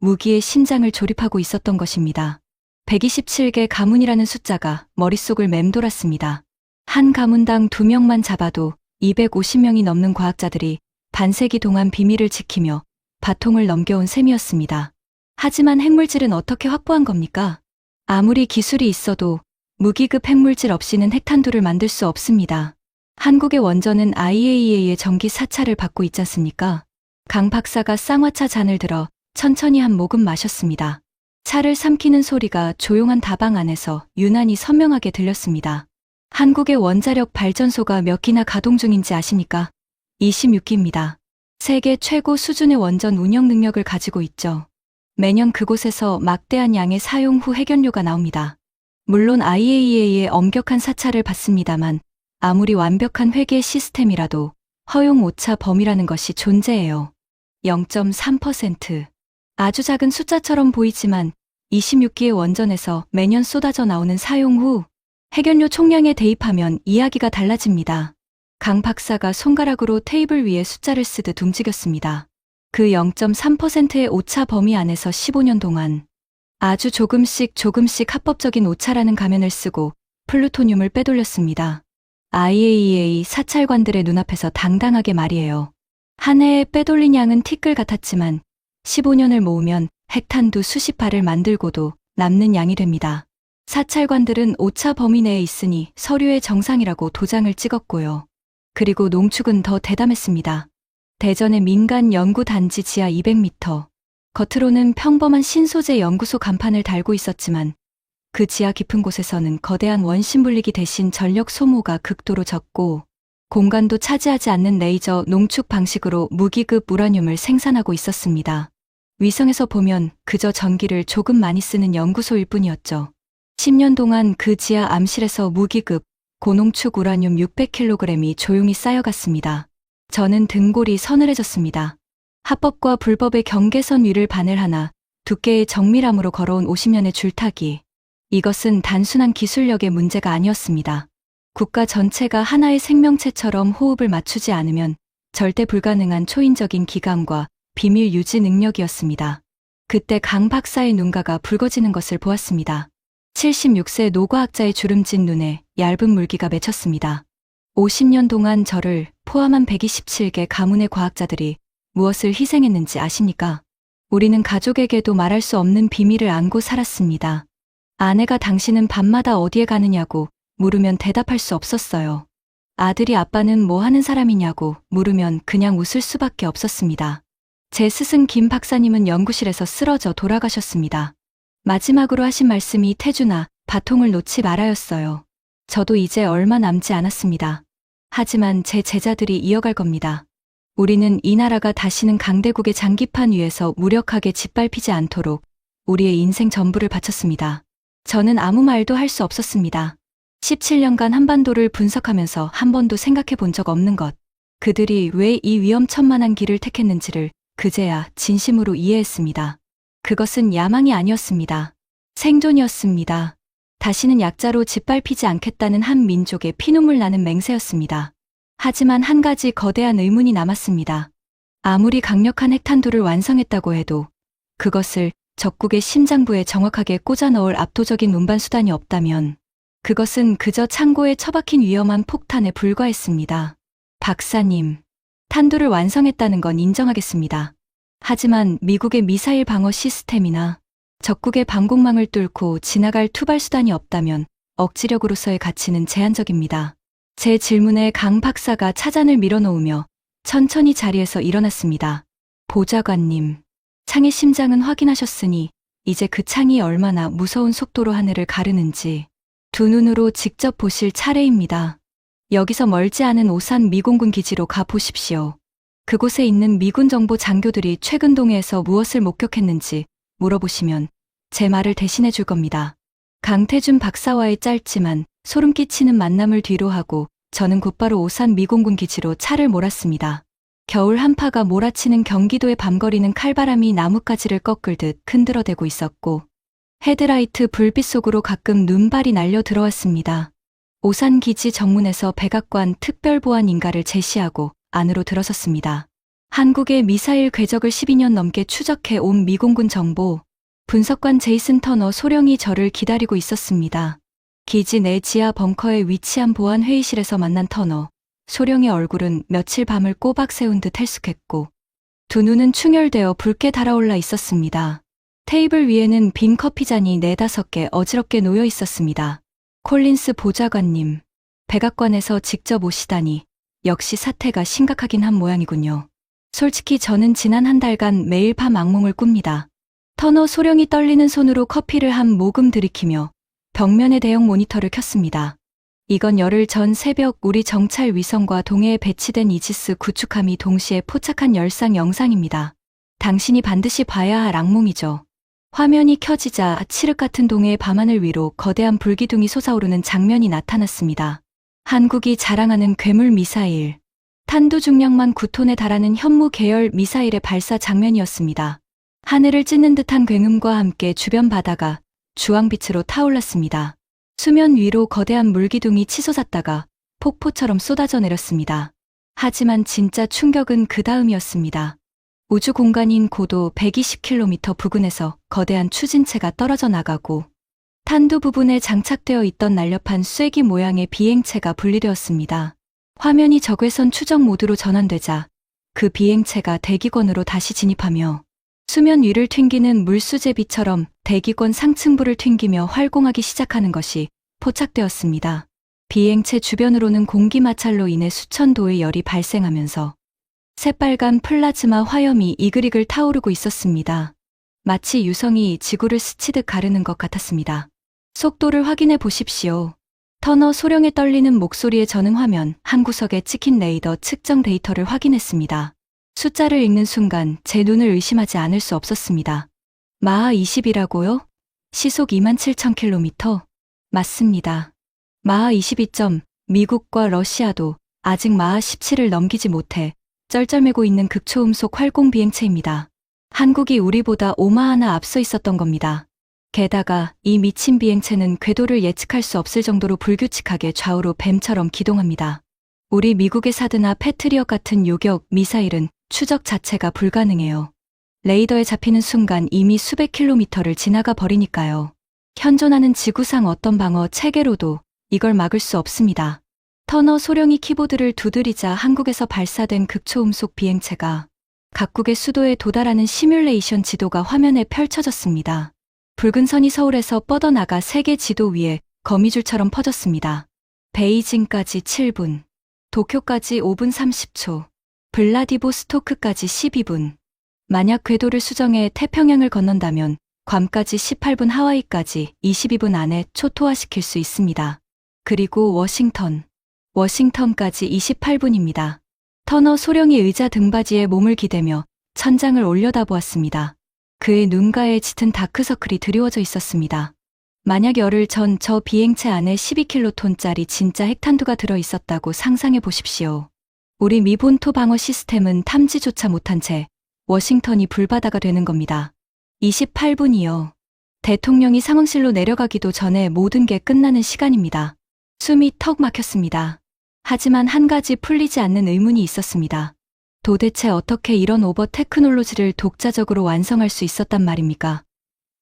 무기의 심장을 조립하고 있었던 것입니다. 127개 가문이라는 숫자가 머릿속을 맴돌았습니다. 한 가문당 2명만 잡아도 250명이 넘는 과학자들이 반세기 동안 비밀을 지키며 바통을 넘겨온 셈이었습니다. 하지만 핵물질은 어떻게 확보한 겁니까? 아무리 기술이 있어도 무기급 핵물질 없이는 핵탄두를 만들 수 없습니다. 한국의 원전은 IAEA의 정기 사찰을 받고 있지 않습니까? 강 박사가 쌍화차 잔을 들어 천천히 한 모금 마셨습니다. 차를 삼키는 소리가 조용한 다방 안에서 유난히 선명하게 들렸습니다. 한국의 원자력 발전소가 몇 기나 가동 중인지 아십니까? 26기입니다. 세계 최고 수준의 원전 운영 능력을 가지고 있죠. 매년 그곳에서 막대한 양의 사용 후 핵연료가 나옵니다. 물론 IAEA의 엄격한 사찰을 받습니다만 아무리 완벽한 회계 시스템이라도 허용 오차 범위라는 것이 존재해요. 0.3%. 아주 작은 숫자처럼 보이지만 26기의 원전에서 매년 쏟아져 나오는 사용 후 핵연료 총량에 대입하면 이야기가 달라집니다. 강 박사가 손가락으로 테이블 위에 숫자를 쓰듯 움직였습니다. 그 0.3%의 오차 범위 안에서 15년 동안 아주 조금씩 합법적인 오차라는 가면을 쓰고 플루토늄을 빼돌렸습니다. IAEA 사찰관들의 눈앞에서 당당하게 말이에요. 한 해에 빼돌린 양은 티끌 같았지만 15년을 모으면 핵탄두 수십 발을 만들고도 남는 양이 됩니다. 사찰관들은 오차 범위 내에 있으니 서류의 정상이라고 도장을 찍었고요. 그리고 농축은 더 대담했습니다. 대전의 민간 연구단지 지하 200m. 겉으로는 평범한 신소재 연구소 간판을 달고 있었지만 그 지하 깊은 곳에서는 거대한 원심 분리기 대신 전력 소모가 극도로 적고 공간도 차지하지 않는 레이저 농축 방식으로 무기급 우라늄을 생산하고 있었습니다. 위성에서 보면 그저 전기를 조금 많이 쓰는 연구소일 뿐이었죠. 10년 동안 그 지하 암실에서 무기급 고농축 우라늄 600kg이 조용히 쌓여갔습니다. 저는 등골이 서늘해졌습니다. 합법과 불법의 경계선 위를 바늘 하나 두께의 정밀함으로 걸어온 50년의 줄타기. 이것은 단순한 기술력의 문제가 아니었습니다. 국가 전체가 하나의 생명체처럼 호흡을 맞추지 않으면 절대 불가능한 초인적인 기감과 비밀 유지 능력이었습니다. 그때 강 박사의 눈가가 붉어지는 것을 보았습니다. 76세 노과학자의 주름진 눈에 얇은 물기가 맺혔습니다. 50년 동안 저를 포함한 127개 가문의 과학자들이 무엇을 희생했는지 아십니까? 우리는 가족에게도 말할 수 없는 비밀을 안고 살았습니다. 아내가 당신은 밤마다 어디에 가느냐고 물으면 대답할 수 없었어요. 아들이 아빠는 뭐 하는 사람이냐고 물으면 그냥 웃을 수밖에 없었습니다. 제 스승 김 박사님은 연구실에서 쓰러져 돌아가셨습니다. 마지막으로 하신 말씀이 태준아, 바통을 놓지 말아였어요. 저도 이제 얼마 남지 않았습니다. 하지만 제 제자들이 이어갈 겁니다. 우리는 이 나라가 다시는 강대국의 장기판 위에서 무력하게 짓밟히지 않도록 우리의 인생 전부를 바쳤습니다. 저는 아무 말도 할 수 없었습니다. 17년간 한반도를 분석하면서 한 번도 생각해 본 적 없는 것. 그들이 왜 이 위험천만한 길을 택했는지를 그제야 진심으로 이해했습니다. 그것은 야망이 아니었습니다. 생존이었습니다. 다시는 약자로 짓밟히지 않겠다는 한 민족의 피눈물 나는 맹세였습니다. 하지만 한 가지 거대한 의문이 남았습니다. 아무리 강력한 핵탄두를 완성했다고 해도 그것을 적국의 심장부에 정확하게 꽂아 넣을 압도적인 운반 수단이 없다면 그것은 그저 창고에 처박힌 위험한 폭탄에 불과했습니다. 박사님, 탄두를 완성했다는 건 인정하겠습니다. 하지만 미국의 미사일 방어 시스템이나 적국의 방공망을 뚫고 지나갈 투발 수단이 없다면 억지력으로서의 가치는 제한적입니다. 제 질문에 강 박사가 차잔을 밀어놓으며 천천히 자리에서 일어났습니다. 보좌관님, 창의 심장은 확인하셨으니 이제 그 창이 얼마나 무서운 속도로 하늘을 가르는지 두 눈으로 직접 보실 차례입니다. 여기서 멀지 않은 오산 미공군 기지로 가 보십시오. 그곳에 있는 미군 정보 장교들이 최근 동해에서 무엇을 목격했는지 물어보시면 제 말을 대신해 줄 겁니다. 강태준 박사와의 짧지만 소름 끼치는 만남을 뒤로 하고 저는 곧바로 오산 미공군 기지로 차를 몰았습니다. 겨울 한파가 몰아치는 경기도의 밤거리는 칼바람이 나뭇가지를 꺾을듯 흔들어대고 있었고 헤드라이트 불빛 속으로 가끔 눈발이 날려 들어왔습니다. 오산 기지 정문에서 백악관 특별보안 인가를 제시하고 안으로 들어섰습니다. 한국의 미사일 궤적을 12년 넘게 추적해 온 미공군 정보 분석관 제이슨 터너 소령이 저를 기다리고 있었습니다. 기지 내 지하 벙커에 위치한 보안 회의실에서 만난 터너. 소령의 얼굴은 며칠 밤을 꼬박 세운 듯 헬쑥했고 두 눈은 충혈되어 붉게 달아올라 있었습니다. 테이블 위에는 빈 커피잔이 4-5개 어지럽게 놓여 있었습니다. 콜린스 보좌관님, 백악관에서 직접 오시다니 역시 사태가 심각하긴 한 모양이군요. 솔직히 저는 지난 한 달간 매일 밤 악몽을 꿉니다. 터너 소령이 떨리는 손으로 커피를 한 모금 들이키며 벽면의 대형 모니터를 켰습니다. 이건 열흘 전 새벽 우리 정찰 위성과 동해에 배치된 이지스 구축함이 동시에 포착한 열상 영상입니다. 당신이 반드시 봐야 할 악몽이죠. 화면이 켜지자 칠흑 같은 동해의 밤하늘 위로 거대한 불기둥이 솟아오르는 장면이 나타났습니다. 한국이 자랑하는 괴물 미사일. 탄두 중량만 9톤에 달하는 현무 계열 미사일의 발사 장면이었습니다. 하늘을 찢는 듯한 굉음과 함께 주변 바다가 주황빛으로 타올랐습니다. 수면 위로 거대한 물기둥이 치솟았다가 폭포처럼 쏟아져 내렸습니다. 하지만 진짜 충격은 그 다음이었습니다. 우주 공간인 고도 120km 부근에서 거대한 추진체가 떨어져 나가고 탄두 부분에 장착되어 있던 날렵한 쐐기 모양의 비행체가 분리되었습니다. 화면이 적외선 추적 모드로 전환되자 그 비행체가 대기권으로 다시 진입하며 수면 위를 튕기는 물수제비처럼 대기권 상층부를 튕기며 활공하기 시작하는 것이 포착되었습니다. 비행체 주변으로는 공기 마찰로 인해 수천 도의 열이 발생하면서 새빨간 플라즈마 화염이 이글이글 타오르고 있었습니다. 마치 유성이 지구를 스치듯 가르는 것 같았습니다. 속도를 확인해 보십시오. 터너 소령의 떨리는 목소리에 저는 화면 한 구석에 찍힌 레이더 측정 데이터를 확인했습니다. 숫자를 읽는 순간 제 눈을 의심하지 않을 수 없었습니다. 마하 20이라고요? 시속 27,000km? 맞습니다. 마하 22점, 미국과 러시아도 아직 마하 17을 넘기지 못해 쩔쩔매고 있는 극초음속 활공 비행체입니다. 한국이 우리보다 5마하나 앞서 있었던 겁니다. 게다가 이 미친 비행체는 궤도를 예측할 수 없을 정도로 불규칙하게 좌우로 뱀처럼 기동합니다. 우리 미국의 사드나 패트리엇 같은 요격 미사일은 추적 자체가 불가능해요. 레이더에 잡히는 순간 이미 수백 킬로미터를 지나가 버리니까요. 현존하는 지구상 어떤 방어 체계로도 이걸 막을 수 없습니다. 터너 소령이 키보드를 두드리자 한국에서 발사된 극초음속 비행체가 각국의 수도에 도달하는 시뮬레이션 지도가 화면에 펼쳐졌습니다. 붉은 선이 서울에서 뻗어나가 세계 지도 위에 거미줄처럼 퍼졌습니다. 베이징까지 7분, 도쿄까지 5분 30초, 블라디보스토크까지 12분. 만약 궤도를 수정해 태평양을 건넌다면 괌까지 18분, 하와이까지 22분 안에 초토화시킬 수 있습니다. 그리고 워싱턴까지 28분입니다. 터너 소령이 의자 등받이에 몸을 기대며 천장을 올려다보았습니다. 그의 눈가에 짙은 다크서클이 드리워져 있었습니다. 만약 열흘 전 저 비행체 안에 12킬로톤짜리 진짜 핵탄두가 들어있었다고 상상해 보십시오. 우리 미 본토 방어 시스템은 탐지조차 못한 채 워싱턴이 불바다가 되는 겁니다. 28분이요. 대통령이 상황실로 내려가기도 전에 모든 게 끝나는 시간입니다. 숨이 턱 막혔습니다. 하지만 한 가지 풀리지 않는 의문이 있었습니다. 도대체 어떻게 이런 오버 테크놀로지를 독자적으로 완성할 수 있었단 말입니까?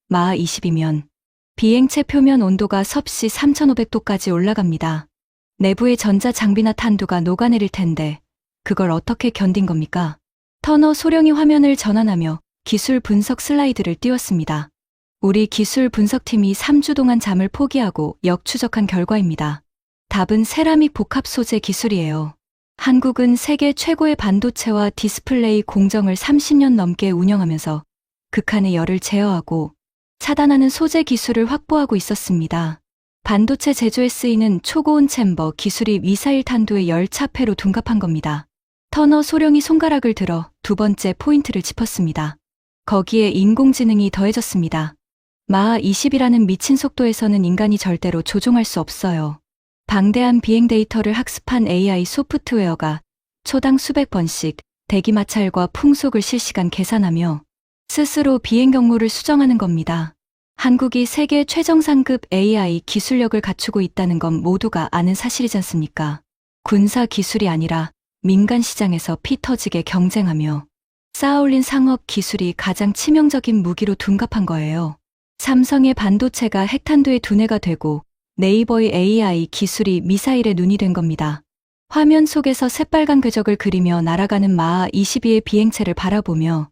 마하 20이면 비행체 표면 온도가 섭씨 3500도까지 올라갑니다. 내부의 전자장비나 탄두가 녹아내릴 텐데 그걸 어떻게 견딘 겁니까? 터너 소령이 화면을 전환하며 기술 분석 슬라이드를 띄웠습니다. 우리 기술 분석팀이 3주 동안 잠을 포기하고 역추적한 결과입니다. 답은 세라믹 복합 소재 기술이에요. 한국은 세계 최고의 반도체와 디스플레이 공정을 30년 넘게 운영하면서 극한의 열을 제어하고 차단하는 소재 기술을 확보하고 있었습니다. 반도체 제조에 쓰이는 초고온 챔버 기술이 미사일 탄두의 열 차폐로 둔갑한 겁니다. 터너 소령이 손가락을 들어 두 번째 포인트를 짚었습니다. 거기에 인공지능이 더해졌습니다. 마하 20이라는 미친 속도에서는 인간이 절대로 조종할 수 없어요. 방대한 비행 데이터를 학습한 AI 소프트웨어가 초당 수백 번씩 대기 마찰과 풍속을 실시간 계산하며 스스로 비행 경로를 수정하는 겁니다. 한국이 세계 최정상급 AI 기술력을 갖추고 있다는 건 모두가 아는 사실이지 않습니까? 군사 기술이 아니라 민간 시장에서 피 터지게 경쟁하며 쌓아올린 상업 기술이 가장 치명적인 무기로 둔갑한 거예요. 삼성의 반도체가 핵탄두의 두뇌가 되고 네이버의 AI 기술이 미사일의 눈이 된 겁니다. 화면 속에서 새빨간 궤적을 그리며 날아가는 마하 22의 비행체를 바라보며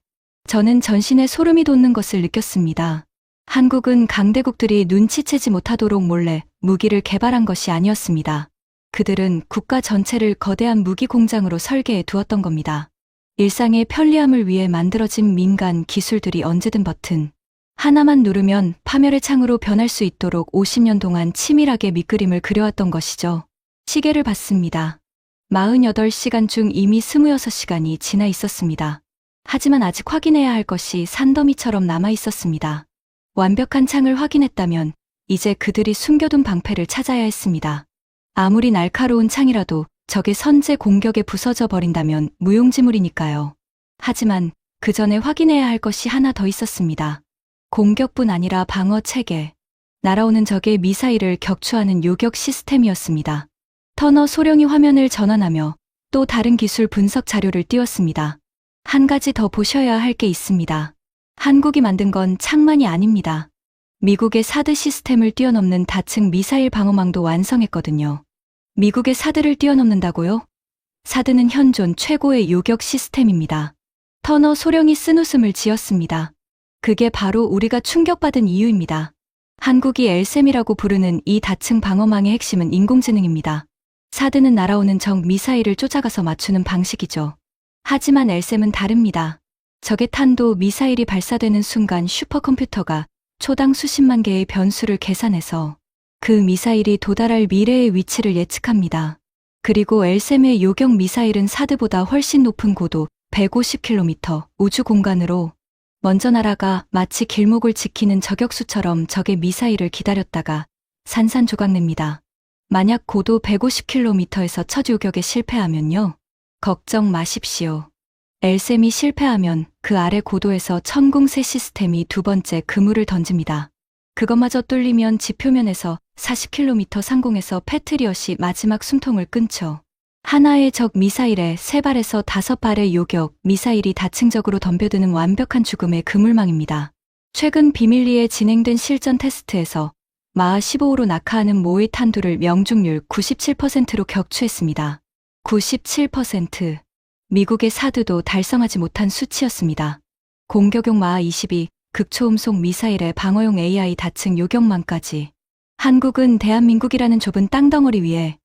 저는 전신에 소름이 돋는 것을 느꼈습니다. 한국은 강대국들이 눈치채지 못하도록 몰래 무기를 개발한 것이 아니었습니다. 그들은 국가 전체를 거대한 무기 공장으로 설계해 두었던 겁니다. 일상의 편리함을 위해 만들어진 민간 기술들이 언제든 버튼 하나만 누르면 파멸의 창으로 변할 수 있도록 50년 동안 치밀하게 밑그림을 그려왔던 것이죠. 시계를 봤습니다. 48시간 중 이미 26시간이 지나 있었습니다. 하지만 아직 확인해야 할 것이 산더미처럼 남아 있었습니다. 완벽한 창을 확인했다면 이제 그들이 숨겨둔 방패를 찾아야 했습니다. 아무리 날카로운 창이라도 적의 선제 공격에 부서져 버린다면 무용지물이니까요. 하지만 그 전에 확인해야 할 것이 하나 더 있었습니다. 공격뿐 아니라 방어 체계, 날아오는 적의 미사일을 격추하는 요격 시스템이었습니다. 터너 소령이 화면을 전환하며 또 다른 기술 분석 자료를 띄웠습니다. 한 가지 더 보셔야 할 게 있습니다. 한국이 만든 건 창만이 아닙니다. 미국의 사드 시스템을 뛰어넘는 다층 미사일 방어망도 완성했거든요. 미국의 사드를 뛰어넘는다고요? 사드는 현존 최고의 요격 시스템입니다. 터너 소령이 쓴웃음을 지었습니다. 그게 바로 우리가 충격받은 이유입니다. 한국이 엘셈이라고 부르는 이 다층 방어망의 핵심은 인공지능입니다. 사드는 날아오는 적 미사일을 쫓아가서 맞추는 방식이죠. 하지만 엘셈은 다릅니다. 적의 탄도 미사일이 발사되는 순간 슈퍼컴퓨터가 초당 수십만 개의 변수를 계산해서 그 미사일이 도달할 미래의 위치를 예측합니다. 그리고 엘셈의 요격 미사일은 사드보다 훨씬 높은 고도 150km 우주 공간으로 먼저 날아가 마치 길목을 지키는 저격수처럼 적의 미사일을 기다렸다가 산산조각냅니다. 만약 고도 150km에서 첫 요격에 실패하면요. 걱정 마십시오. 엘셈이 실패하면 그 아래 고도에서 천궁세 시스템이 두 번째 그물을 던집니다. 그것마저 뚫리면 지표면에서 40km 상공에서 패트리엇이 마지막 숨통을 끊죠. 하나의 적 미사일에 3발에서 5발의 요격 미사일이 다층적으로 덤벼드는 완벽한 죽음의 그물망입니다. 최근 비밀리에 진행된 실전 테스트에서 마하 15호로 낙하하는 모의 탄두를 명중률 97%로 격추했습니다. 97%. 미국의 사드도 달성하지 못한 수치였습니다. 공격용 마하 22 극초음속 미사일의 방어용 AI 다층 요격망까지. 한국은 대한민국이라는 좁은 땅덩어리 위에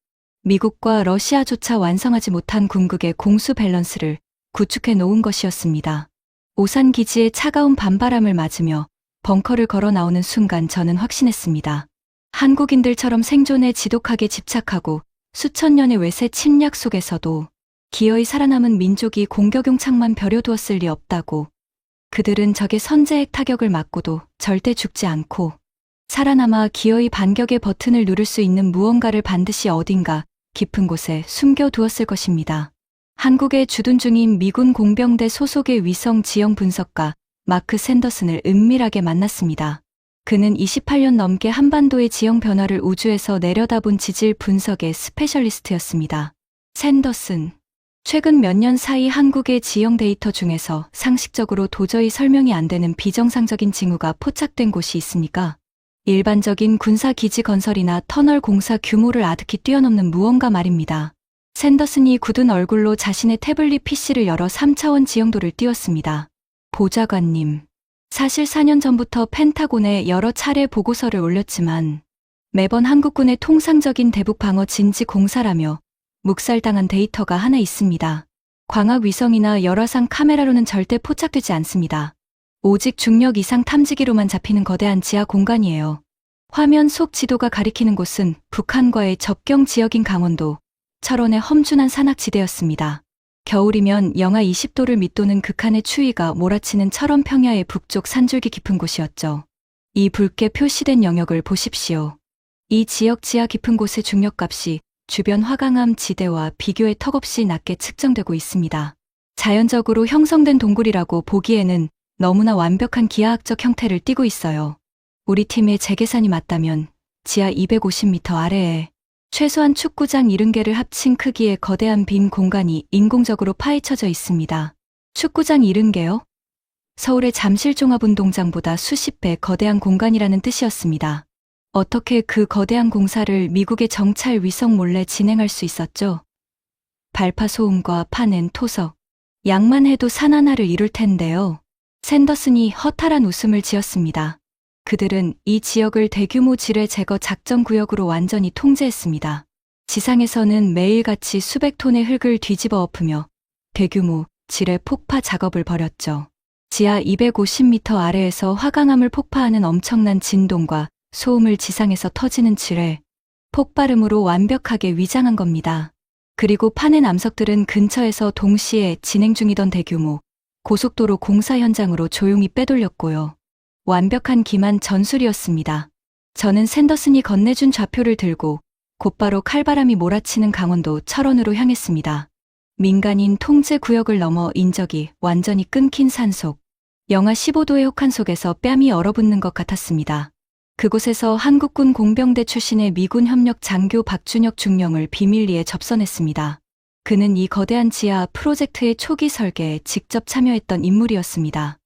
미국과 러시아조차 완성하지 못한 궁극의 공수 밸런스를 구축해 놓은 것이었습니다. 오산 기지의 차가운 밤바람을 맞으며 벙커를 걸어 나오는 순간 저는 확신했습니다. 한국인들처럼 생존에 지독하게 집착하고 수천 년의 외세 침략 속에서도 기어이 살아남은 민족이 공격용 창만 벼려두었을 리 없다고. 그들은 적의 선제핵 타격을 맞고도 절대 죽지 않고 살아남아 기어이 반격의 버튼을 누를 수 있는 무언가를 반드시 어딘가 깊은 곳에 숨겨두었을 것입니다. 한국에 주둔 중인 미군 공병대 소속의 위성 지형 분석가 마크 샌더슨을 은밀하게 만났습니다. 그는 28년 넘게 한반도의 지형 변화를 우주에서 내려다본 지질 분석의 스페셜리스트였습니다. 샌더슨, 최근 몇 년 사이 한국의 지형 데이터 중에서 상식적으로 도저히 설명이 안 되는 비정상적인 징후가 포착된 곳이 있습니까? 일반적인 군사기지 건설이나 터널 공사 규모를 아득히 뛰어넘는 무언가 말입니다. 샌더슨이 굳은 얼굴로 자신의 태블릿 PC를 열어 3차원 지형도를 띄웠습니다. 보좌관님, 사실 4년 전부터 펜타곤에 여러 차례 보고서를 올렸지만 매번 한국군의 통상적인 대북 방어 진지 공사라며 묵살당한 데이터가 하나 있습니다. 광학 위성이나 열화상 카메라로는 절대 포착되지 않습니다. 오직 중력 이상 탐지기로만 잡히는 거대한 지하 공간이에요. 화면 속 지도가 가리키는 곳은 북한과의 접경 지역인 강원도, 철원의 험준한 산악지대였습니다. 겨울이면 영하 20도를 밑도는 극한의 추위가 몰아치는 철원 평야의 북쪽 산줄기 깊은 곳이었죠. 이 붉게 표시된 영역을 보십시오. 이 지역 지하 깊은 곳의 중력값이 주변 화강암 지대와 비교해 턱없이 낮게 측정되고 있습니다. 자연적으로 형성된 동굴이라고 보기에는 너무나 완벽한 기하학적 형태를 띠고 있어요. 우리 팀의 재계산이 맞다면 지하 250m 아래에 최소한 축구장 70개를 합친 크기의 거대한 빈 공간이 인공적으로 파헤쳐져 있습니다. 축구장 70개요? 서울의 잠실종합운동장보다 수십 배 거대한 공간이라는 뜻이었습니다. 어떻게 그 거대한 공사를 미국의 정찰 위성 몰래 진행할 수 있었죠? 발파 소음과 파낸 토석, 양만 해도 산 하나를 이룰 텐데요. 샌더슨이 허탈한 웃음을 지었습니다. 그들은 이 지역을 대규모 지뢰 제거 작전 구역으로 완전히 통제했습니다. 지상에서는 매일같이 수백 톤의 흙을 뒤집어 엎으며 대규모 지뢰 폭파 작업을 벌였죠. 지하 250m 아래에서 화강암을 폭파하는 엄청난 진동과 소음을 지상에서 터지는 지뢰, 폭발음으로 완벽하게 위장한 겁니다. 그리고 파낸 암석들은 근처에서 동시에 진행 중이던 대규모 고속도로 공사 현장으로 조용히 빼돌렸고요. 완벽한 기만 전술이었습니다. 저는 샌더슨이 건네준 좌표를 들고 곧바로 칼바람이 몰아치는 강원도 철원으로 향했습니다. 민간인 통제 구역을 넘어 인적이 완전히 끊긴 산속, 영하 15도의 혹한 속에서 뺨이 얼어붙는 것 같았습니다. 그곳에서 한국군 공병대 출신의 미군 협력 장교 박준혁 중령을 비밀리에 접선했습니다. 그는 이 거대한 지하 프로젝트의 초기 설계에 직접 참여했던 인물이었습니다.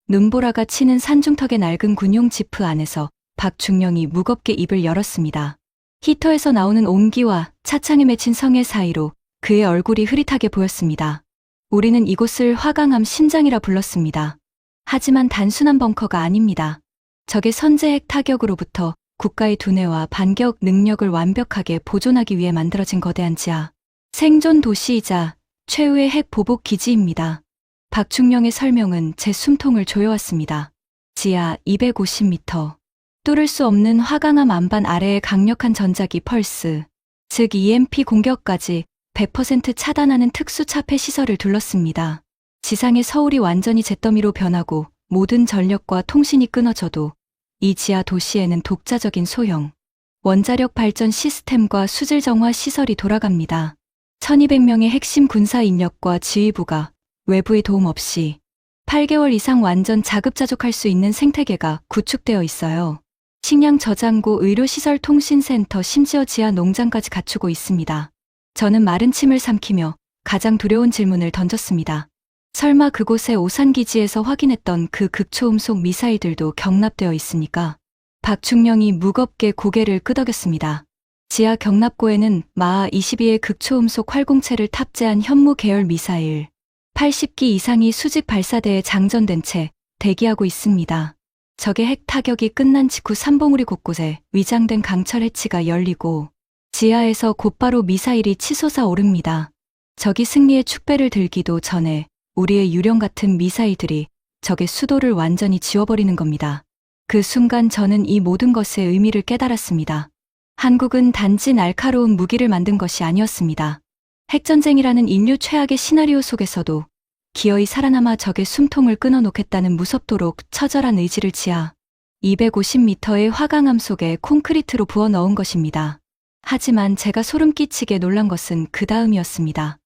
눈보라가 치는 산중턱의 낡은 군용 지프 안에서 박중령이 무겁게 입을 열었습니다. 히터에서 나오는 온기와 차창에 맺힌 성의 사이로 그의 얼굴이 흐릿하게 보였습니다. 우리는 이곳을 화강암 심장이라 불렀습니다. 하지만 단순한 벙커가 아닙니다. 적의 선제 핵 타격으로부터 국가의 두뇌와 반격 능력을 완벽하게 보존하기 위해 만들어진 거대한 지하 생존 도시이자 최후의 핵 보복 기지입니다. 박중령의 설명은 제 숨통을 조여왔습니다. 지하 250m. 뚫을 수 없는 화강암 안반 아래의 강력한 전자기 펄스, 즉 EMP 공격까지 100% 차단하는 특수 차폐 시설을 둘렀습니다. 지상의 서울이 완전히 잿더미로 변하고 모든 전력과 통신이 끊어져도 이 지하 도시에는 독자적인 소형 원자력 발전 시스템과 수질 정화 시설이 돌아갑니다. 1200명의 핵심 군사 인력과 지휘부가 외부의 도움 없이 8개월 이상 완전 자급자족할 수 있는 생태계가 구축되어 있어요. 식량 저장고, 의료시설, 통신센터, 심지어 지하 농장까지 갖추고 있습니다. 저는 마른 침을 삼키며 가장 두려운 질문을 던졌습니다. 설마 그곳의 오산기지에서 확인했던 그 극초음속 미사일들도 경납되어 있으니까? 박중령이 무겁게 고개를 끄덕였습니다. 지하 경납고에는 마하 22의 극초음속 활공체를 탑재한 현무 계열 미사일 80기 이상이 수직 발사대에 장전된 채 대기하고 있습니다. 적의 핵 타격이 끝난 직후 삼봉우리 곳곳에 위장된 강철 해치가 열리고 지하에서 곧바로 미사일이 치솟아 오릅니다. 적이 승리의 축배를 들기도 전에 우리의 유령 같은 미사일들이 적의 수도를 완전히 지워버리는 겁니다. 그 순간 저는 이 모든 것의 의미를 깨달았습니다. 한국은 단지 날카로운 무기를 만든 것이 아니었습니다. 핵전쟁이라는 인류 최악의 시나리오 속에서도 기어이 살아남아 적의 숨통을 끊어놓겠다는 무섭도록 처절한 의지를 지하 250m의 화강암 속에 콘크리트로 부어 넣은 것입니다. 하지만 제가 소름 끼치게 놀란 것은 그 다음이었습니다.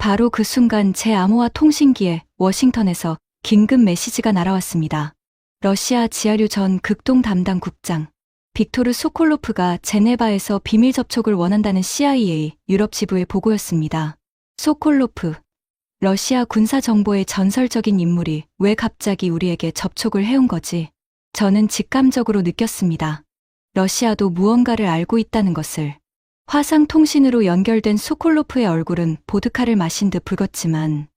바로 그 순간 제 암호화 통신기에 워싱턴에서 긴급 메시지가 날아왔습니다. 러시아 지하류 전 극동 담당 국장 빅토르 소콜로프가 제네바에서 비밀 접촉을 원한다는 CIA 유럽 지부의 보고였습니다. 소콜로프, 러시아 군사 정보의 전설적인 인물이 왜 갑자기 우리에게 접촉을 해온 거지? 저는 직감적으로 느꼈습니다. 러시아도 무언가를 알고 있다는 것을. 화상통신으로 연결된 소콜로프의 얼굴은 보드카를 마신 듯 붉었지만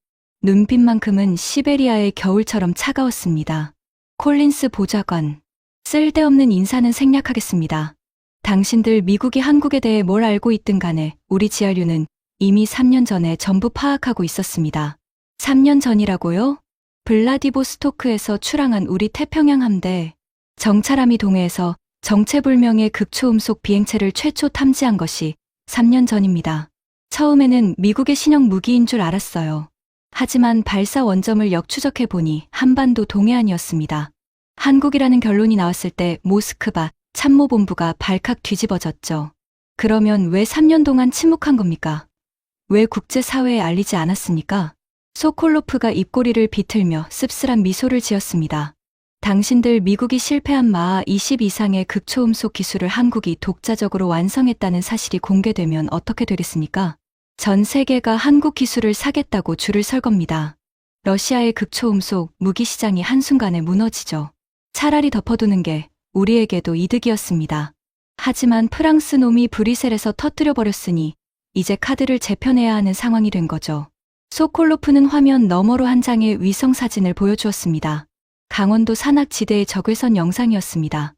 눈빛만큼은 시베리아의 겨울처럼 차가웠습니다. 콜린스 보좌관, 쓸데없는 인사는 생략하겠습니다. 당신들 미국이 한국에 대해 뭘 알고 있든 간에 우리 지하류는 이미 3년 전에 전부 파악하고 있었습니다. 3년 전이라고요? 블라디보스토크에서 출항한 우리 태평양 함대, 정찰함이 동해에서 정체불명의 극초음속 비행체를 최초 탐지한 것이 3년 전입니다. 처음에는 미국의 신형 무기인 줄 알았어요. 하지만 발사 원점을 역추적해보니 한반도 동해안이었습니다. 한국이라는 결론이 나왔을 때 모스크바, 참모본부가 발칵 뒤집어졌죠. 그러면 왜 3년 동안 침묵한 겁니까? 왜 국제사회에 알리지 않았습니까? 소콜로프가 입꼬리를 비틀며 씁쓸한 미소를 지었습니다. 당신들 미국이 실패한 마하 20 이상의 극초음속 기술을 한국이 독자적으로 완성했다는 사실이 공개되면 어떻게 되겠습니까? 전 세계가 한국 기술을 사겠다고 줄을 설 겁니다. 러시아의 극초음속 무기 시장이 한순간에 무너지죠. 차라리 덮어두는 게 우리에게도 이득이었습니다. 하지만 프랑스 놈이 브뤼셀에서 터뜨려버렸으니 이제 카드를 재편해야 하는 상황이 된 거죠. 소콜로프는 화면 너머로 한 장의 위성사진을 보여주었습니다. 강원도 산악지대의 적외선 영상이었습니다.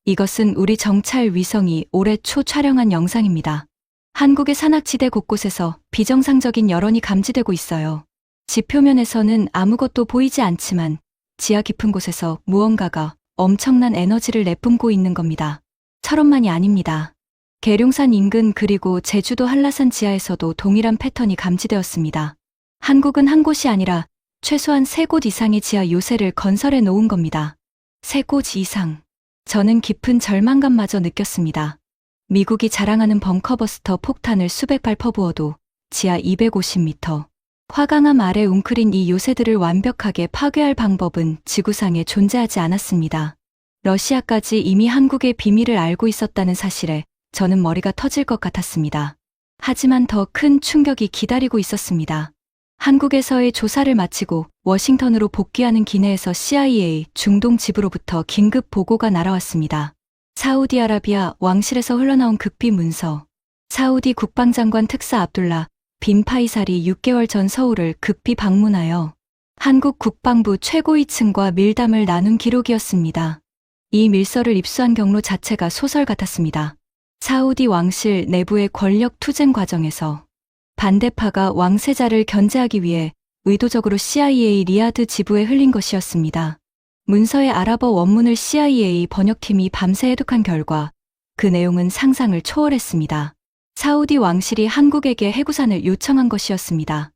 이것은 우리 정찰 위성이 올해 초 촬영한 영상입니다. 한국의 산악지대 곳곳에서 비정상적인 열원이 감지되고 있어요. 지표면에서는 아무것도 보이지 않지만 지하 깊은 곳에서 무언가가 엄청난 에너지를 내뿜고 있는 겁니다. 철원만이 아닙니다. 계룡산 인근 그리고 제주도 한라산 지하에서도 동일한 패턴이 감지되었습니다. 한국은 한 곳이 아니라 최소한 3곳 이상의 지하 요새를 건설해 놓은 겁니다. 3곳 이상. 저는 깊은 절망감마저 느꼈습니다. 미국이 자랑하는 벙커버스터 폭탄을 수백 발 퍼부어도 지하 250m. 화강암 아래 웅크린 이 요새들을 완벽하게 파괴할 방법은 지구상에 존재하지 않았습니다. 러시아까지 이미 한국의 비밀을 알고 있었다는 사실에 저는 머리가 터질 것 같았습니다. 하지만 더 큰 충격이 기다리고 있었습니다. 한국에서의 조사를 마치고 워싱턴으로 복귀하는 기내에서 CIA 중동 지부로부터 긴급 보고가 날아왔습니다. 사우디아라비아 왕실에서 흘러나온 극비 문서. 사우디 국방장관 특사 압둘라 빈 파이살이 6개월 전 서울을 급히 방문하여 한국 국방부 최고위층과 밀담을 나눈 기록이었습니다. 이 밀서를 입수한 경로 자체가 소설 같았습니다. 사우디 왕실 내부의 권력 투쟁 과정에서 반대파가 왕세자를 견제하기 위해 의도적으로 CIA 리야드 지부에 흘린 것이었습니다. 문서의 아랍어 원문을 CIA 번역팀이 밤새 해독한 결과 그 내용은 상상을 초월했습니다. 사우디 왕실이 한국에게 해구산을 요청한 것이었습니다.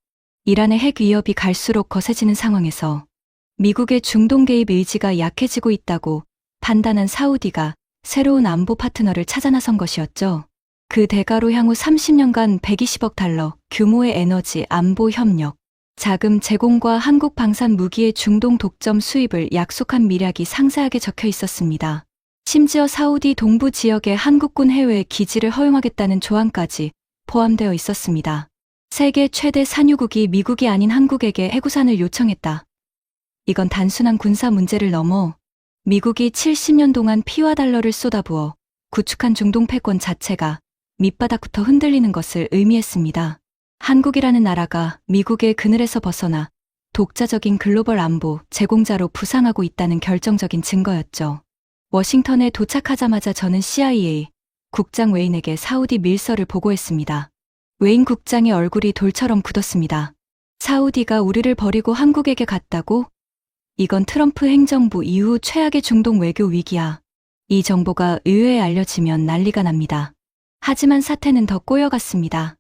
이란의 핵 위협이 갈수록 거세지는 상황에서 미국의 중동 개입 의지가 약해지고 있다고 판단한 사우디가 새로운 안보 파트너를 찾아 나선 것이었죠. 그 대가로 향후 30년간 120억 달러 규모의 에너지 안보 협력, 자금 제공과 한국 방산 무기의 중동 독점 수입을 약속한 미략이 상세하게 적혀 있었습니다. 심지어 사우디 동부 지역의 한국군 해외 기지를 허용하겠다는 조항까지 포함되어 있었습니다. 세계 최대 산유국이 미국이 아닌 한국에게 해구산을 요청했다. 이건 단순한 군사 문제를 넘어 미국이 70년 동안 피와 달러를 쏟아부어 구축한 중동 패권 자체가 밑바닥부터 흔들리는 것을 의미했습니다. 한국이라는 나라가 미국의 그늘에서 벗어나 독자적인 글로벌 안보 제공자로 부상하고 있다는 결정적인 증거였죠. 워싱턴에 도착하자마자 저는 CIA 국장 웨인에게 사우디 밀서를 보고했습니다. 웨인 국장의 얼굴이 돌처럼 굳었습니다. 사우디가 우리를 버리고 한국에게 갔다고? 이건 트럼프 행정부 이후 최악의 중동 외교 위기야. 이 정보가 의회에 알려지면 난리가 납니다. 하지만 사태는 더 꼬여갔습니다.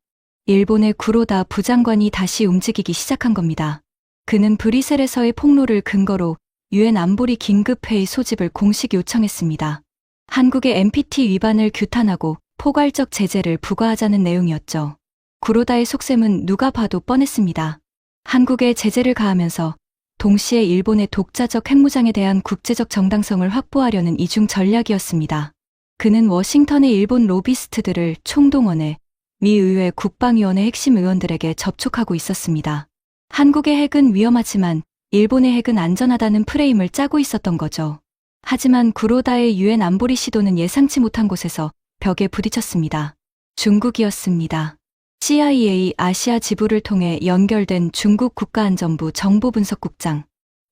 일본의 구로다 부장관이 다시 움직이기 시작한 겁니다. 그는 브뤼셀에서의 폭로를 근거로 유엔 안보리 긴급회의 소집을 공식 요청했습니다. 한국의 NPT 위반을 규탄하고 포괄적 제재를 부과하자는 내용이었죠. 구로다의 속셈은 누가 봐도 뻔했습니다. 한국에 제재를 가하면서 동시에 일본의 독자적 핵무장에 대한 국제적 정당성을 확보하려는 이중 전략이었습니다. 그는 워싱턴의 일본 로비스트들을 총동원해 미 의회 국방위원회 핵심 의원들에게 접촉하고 있었습니다. 한국의 핵은 위험하지만 일본의 핵은 안전하다는 프레임을 짜고 있었던 거죠. 하지만 구로다의 유엔 안보리 시도는 예상치 못한 곳에서 벽에 부딪혔습니다. 중국이었습니다. CIA 아시아 지부를 통해 연결된 중국 국가안전부 정보분석국장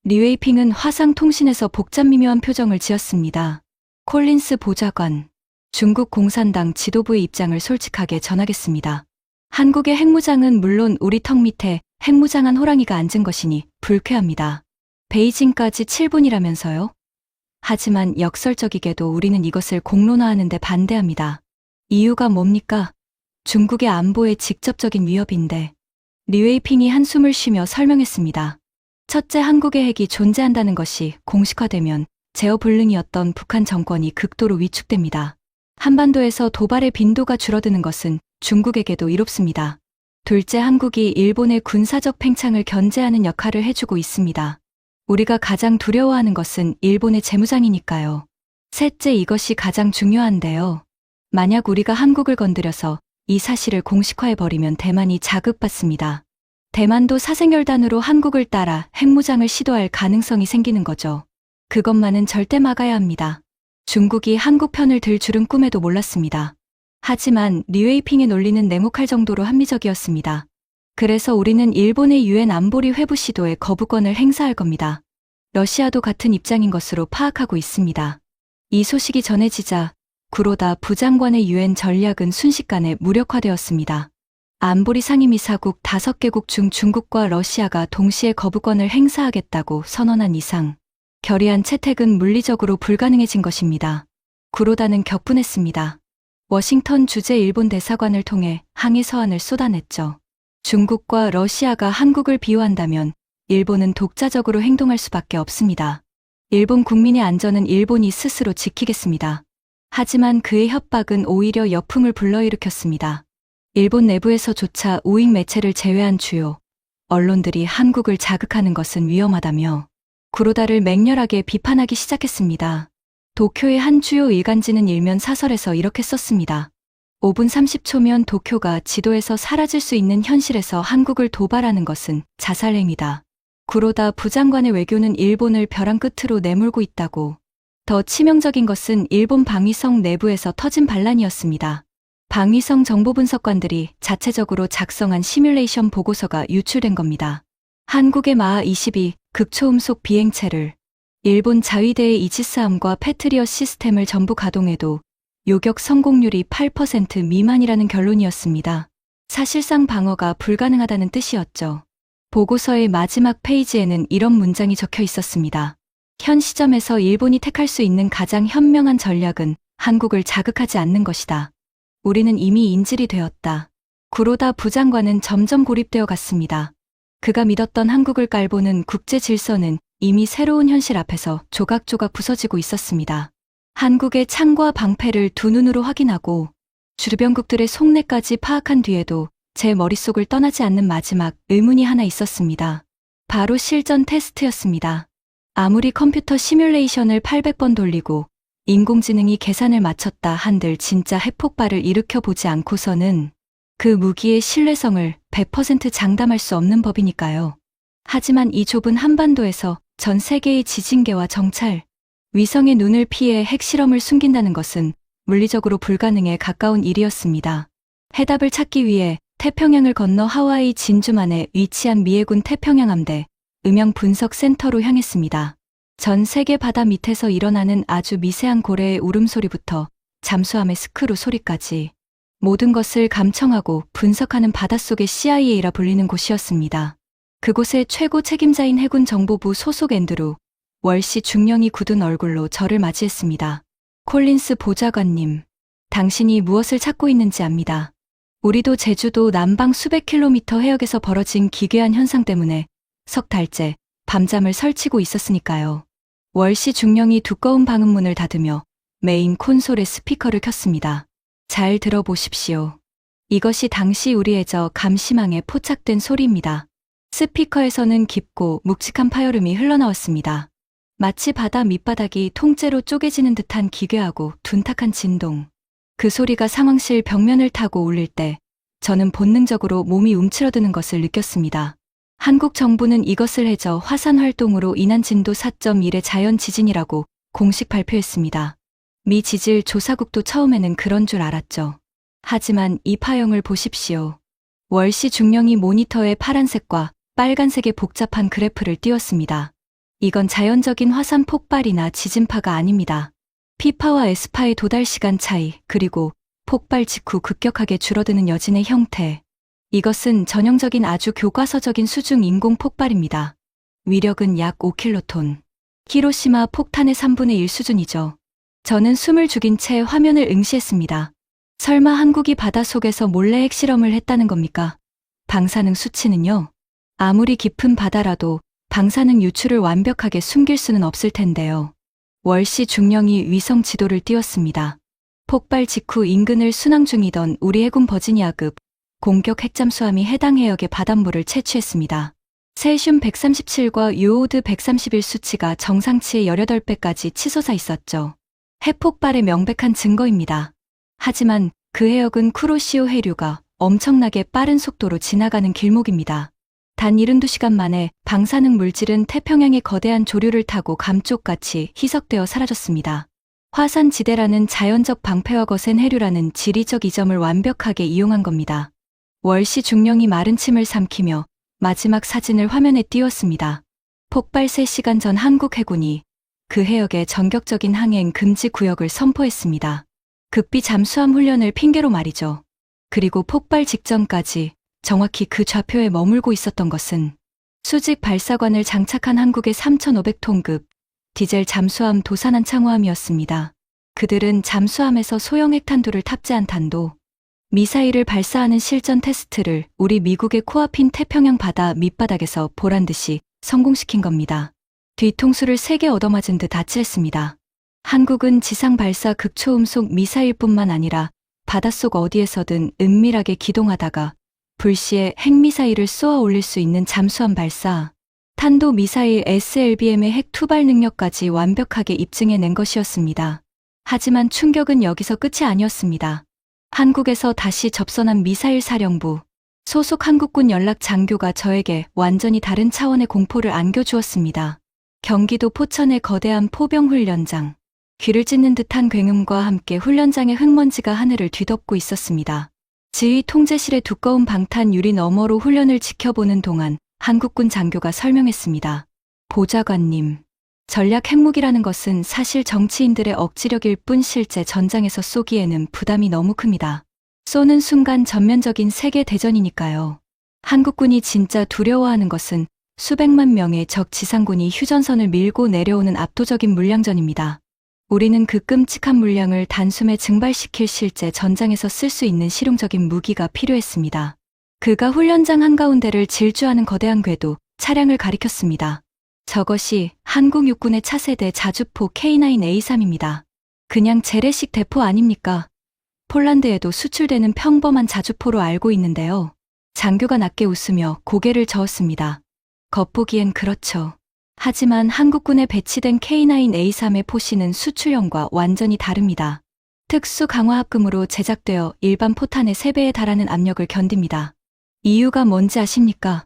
리웨이핑은 화상통신에서 복잡 미묘한 표정을 지었습니다. 콜린스 보좌관, 중국 공산당 지도부의 입장을 솔직하게 전하겠습니다. 한국의 핵무장은 물론 우리 턱 밑에 핵무장한 호랑이가 앉은 것이니 불쾌합니다. 베이징까지 7분이라면서요? 하지만 역설적이게도 우리는 이것을 공론화하는 데 반대합니다. 이유가 뭡니까? 중국의 안보에 직접적인 위협인데. 리웨이핑이 한숨을 쉬며 설명했습니다. 첫째, 한국의 핵이 존재한다는 것이 공식화되면 제어 불능이었던 북한 정권이 극도로 위축됩니다. 한반도에서 도발의 빈도가 줄어드는 것은 중국에게도 이롭습니다. 둘째, 한국이 일본의 군사적 팽창을 견제하는 역할을 해주고 있습니다. 우리가 가장 두려워하는 것은 일본의 재무장이니까요. 셋째, 이것이 가장 중요한데요. 만약 우리가 한국을 건드려서 이 사실을 공식화해버리면 대만이 자극받습니다. 대만도 사생열단으로 한국을 따라 핵무장을 시도할 가능성이 생기는 거죠. 그것만은 절대 막아야 합니다. 중국이 한국 편을 들 줄은 꿈에도 몰랐습니다. 하지만 리웨이핑의 논리는 냉혹할 정도로 합리적이었습니다. 그래서 우리는 일본의 유엔 안보리 회부 시도에 거부권을 행사할 겁니다. 러시아도 같은 입장인 것으로 파악하고 있습니다. 이 소식이 전해지자 구로다 부장관의 유엔 전략은 순식간에 무력화되었습니다. 안보리 상임이사국 5개국 중 중국과 러시아가 동시에 거부권을 행사하겠다고 선언한 이상 결의안 채택은 물리적으로 불가능해진 것입니다. 구로다는 격분했습니다. 워싱턴 주재 일본 대사관을 통해 항의 서한을 쏟아냈죠. 중국과 러시아가 한국을 비호한다면 일본은 독자적으로 행동할 수밖에 없습니다. 일본 국민의 안전은 일본이 스스로 지키겠습니다. 하지만 그의 협박은 오히려 역풍을 불러일으켰습니다. 일본 내부에서조차 우익 매체를 제외한 주요 언론들이 한국을 자극하는 것은 위험하다며 구로다를 맹렬하게 비판하기 시작했습니다. 도쿄의 한 주요 일간지는 일면 사설에서 이렇게 썼습니다. 5분 30초면 도쿄가 지도에서 사라질 수 있는 현실에서 한국을 도발하는 것은 자살행위다. 구로다 부장관의 외교는 일본을 벼랑 끝으로 내몰고 있다고. 더 치명적인 것은 일본 방위성 내부에서 터진 반란이었습니다. 방위성 정보분석관들이 자체적으로 작성한 시뮬레이션 보고서가 유출된 겁니다. 한국의 마하-22 극초음속 비행체를 일본 자위대의 이지스함과 패트리엇 시스템을 전부 가동해도 요격 성공률이 8% 미만이라는 결론이었습니다. 사실상 방어가 불가능하다는 뜻이었죠. 보고서의 마지막 페이지에는 이런 문장이 적혀 있었습니다. 현 시점에서 일본이 택할 수 있는 가장 현명한 전략은 한국을 자극하지 않는 것이다. 우리는 이미 인질이 되었다. 구로다 부장관은 점점 고립되어 갔습니다. 그가 믿었던 한국을 깔보는 국제 질서는 이미 새로운 현실 앞에서 조각조각 부서지고 있었습니다. 한국의 창과 방패를 두 눈으로 확인하고 주변국들의 속내까지 파악한 뒤에도 제 머릿속을 떠나지 않는 마지막 의문이 하나 있었습니다. 바로 실전 테스트였습니다. 아무리 컴퓨터 시뮬레이션을 800번 돌리고 인공지능이 계산을 마쳤다 한들 진짜 핵폭발을 일으켜보지 않고서는 그 무기의 신뢰성을 100% 장담할 수 없는 법이니까요. 하지만 이 좁은 한반도에서 전 세계의 지진계와 정찰, 위성의 눈을 피해 핵실험을 숨긴다는 것은 물리적으로 불가능에 가까운 일이었습니다. 해답을 찾기 위해 태평양을 건너 하와이 진주만에 위치한 미해군 태평양함대 음영 분석 센터로 향했습니다. 전 세계 바다 밑에서 일어나는 아주 미세한 고래의 울음소리부터 잠수함의 스크루 소리까지 모든 것을 감청하고 분석하는 바닷속의 CIA라 불리는 곳이었습니다. 그곳의 최고 책임자인 해군 정보부 소속 앤드루 월시 중령이 굳은 얼굴로 저를 맞이했습니다. 콜린스 보좌관님, 당신이 무엇을 찾고 있는지 압니다. 우리도 제주도 남방 수백 킬로미터 해역에서 벌어진 기괴한 현상 때문에 석 달째 밤잠을 설치고 있었으니까요. 월시 중령이 두꺼운 방음문을 닫으며 메인 콘솔의 스피커를 켰습니다. 잘 들어보십시오. 이것이 당시 우리의 저 감시망에 포착된 소리입니다. 스피커에서는 깊고 묵직한 파열음이 흘러나왔습니다. 마치 바다 밑바닥이 통째로 쪼개지는 듯한 기괴하고 둔탁한 진동. 그 소리가 상황실 벽면을 타고 울릴 때 저는 본능적으로 몸이 움츠러드는 것을 느꼈습니다. 한국 정부는 이것을 해저 화산 활동으로 인한 진도 4.1의 자연 지진이라고 공식 발표했습니다. 미 지질 조사국도 처음에는 그런 줄 알았죠. 하지만 이 파형을 보십시오. 월시 중령이 모니터에 파란색과 빨간색의 복잡한 그래프를 띄웠습니다. 이건 자연적인 화산 폭발이나 지진파가 아닙니다. P파와 S파의 도달 시간 차이, 그리고 폭발 직후 급격하게 줄어드는 여진의 형태. 이것은 전형적인 아주 교과서적인 수중 인공 폭발입니다. 위력은 약 5킬로톤. 히로시마 폭탄의 3분의 1 수준이죠. 저는 숨을 죽인 채 화면을 응시했습니다. 설마 한국이 바닷속에서 몰래 핵실험을 했다는 겁니까? 방사능 수치는요? 아무리 깊은 바다라도 방사능 유출을 완벽하게 숨길 수는 없을 텐데요. 월시 중령이 위성 지도를 띄웠습니다. 폭발 직후 인근을 순항 중이던 우리 해군 버지니아급 공격 핵잠수함이 해당 해역의 바닷물을 채취했습니다. 세슘 137과 유오드 131 수치가 정상치의 18배까지 치솟아 있었죠. 핵폭발의 명백한 증거입니다. 하지만 그 해역은 쿠로시오 해류가 엄청나게 빠른 속도로 지나가는 길목입니다. 단 72시간 만에 방사능 물질은 태평양의 거대한 조류를 타고 감쪽같이 희석되어 사라졌습니다. 화산지대라는 자연적 방패와 거센 해류라는 지리적 이점을 완벽하게 이용한 겁니다. 월시 중령이 마른 침을 삼키며 마지막 사진을 화면에 띄웠습니다. 폭발 3시간 전 한국 해군이 그 해역에 전격적인 항행 금지 구역을 선포했습니다. 극비 잠수함 훈련을 핑계로 말이죠. 그리고 폭발 직전까지 정확히 그 좌표에 머물고 있었던 것은 수직 발사관을 장착한 한국의 3,500톤급 디젤 잠수함 도산한 창호함이었습니다. 그들은 잠수함에서 소형 핵탄두를 탑재한 탄도 미사일을 발사하는 실전 테스트를 우리 미국의 코앞인 태평양 바다 밑바닥에서 보란듯이 성공시킨 겁니다. 뒤통수를 3개 얻어맞은 듯 아찔했습니다. 한국은 지상 발사 극초음속 미사일뿐만 아니라 바닷속 어디에서든 은밀하게 기동하다가 불시에 핵미사일을 쏘아 올릴 수 있는 잠수함 발사, 탄도미사일 SLBM의 핵 투발 능력까지 완벽하게 입증해낸 것이었습니다. 하지만 충격은 여기서 끝이 아니었습니다. 한국에서 다시 접선한 미사일 사령부, 소속 한국군 연락 장교가 저에게 완전히 다른 차원의 공포를 안겨주었습니다. 경기도 포천의 거대한 포병 훈련장, 귀를 찢는 듯한 굉음과 함께 훈련장의 흙먼지가 하늘을 뒤덮고 있었습니다. 지휘 통제실의 두꺼운 방탄 유리 너머로 훈련을 지켜보는 동안 한국군 장교가 설명했습니다. 보좌관님, 전략 핵무기라는 것은 사실 정치인들의 억지력일 뿐 실제 전장에서 쏘기에는 부담이 너무 큽니다. 쏘는 순간 전면적인 세계 대전이니까요. 한국군이 진짜 두려워하는 것은 수백만 명의 적 지상군이 휴전선을 밀고 내려오는 압도적인 물량전입니다. 우리는 그 끔찍한 물량을 단숨에 증발시킬 실제 전장에서 쓸 수 있는 실용적인 무기가 필요했습니다. 그가 훈련장 한가운데를 질주하는 거대한 궤도, 차량을 가리켰습니다. 저것이 한국 육군의 차세대 자주포 K9A3입니다. 그냥 재래식 대포 아닙니까? 폴란드에도 수출되는 평범한 자주포로 알고 있는데요. 장교가 낮게 웃으며 고개를 저었습니다. 겉보기엔 그렇죠. 하지만 한국군에 배치된 K9A3의 포시는 수출형과 완전히 다릅니다. 특수 강화 합금으로 제작되어 일반 포탄의 3배에 달하는 압력을 견딥니다. 이유가 뭔지 아십니까?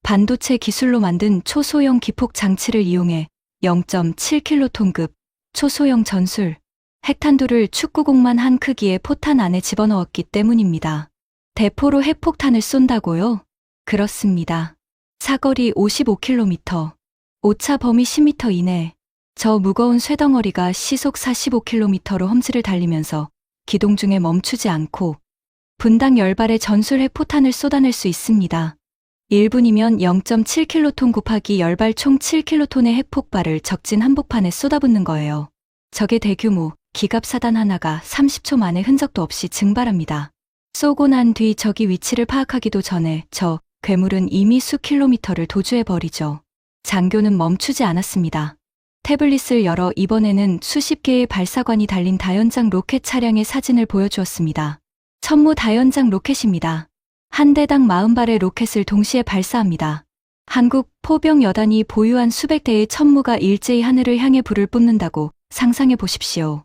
반도체 기술로 만든 초소형 기폭 장치를 이용해 0.7킬로톤급 초소형 전술, 핵탄두를 축구공만 한 크기의 포탄 안에 집어넣었기 때문입니다. 대포로 핵폭탄을 쏜다고요? 그렇습니다. 사거리 55km, 오차 범위 10m 이내, 저 무거운 쇠덩어리가 시속 45km로 험지를 달리면서 기동 중에 멈추지 않고 분당 10발의 전술 핵포탄을 쏟아낼 수 있습니다. 1분이면 0.7킬로톤 곱하기 10발 총 7킬로톤의 핵폭발을 적진 한복판에 쏟아붓는 거예요. 적의 대규모 기갑사단 하나가 30초 만에 흔적도 없이 증발합니다. 쏘고 난 뒤 적이 위치를 파악하기도 전에 저 괴물은 이미 수킬로미터를 도주해버리죠. 장교는 멈추지 않았습니다. 태블릿을 열어 이번에는 수십 개의 발사관이 달린 다연장 로켓 차량의 사진을 보여주었습니다. 천무 다연장 로켓입니다. 한 대당 40발의 로켓을 동시에 발사합니다. 한국 포병 여단이 보유한 수백 대의 천무가 일제히 하늘을 향해 불을 뿜는다고 상상해 보십시오.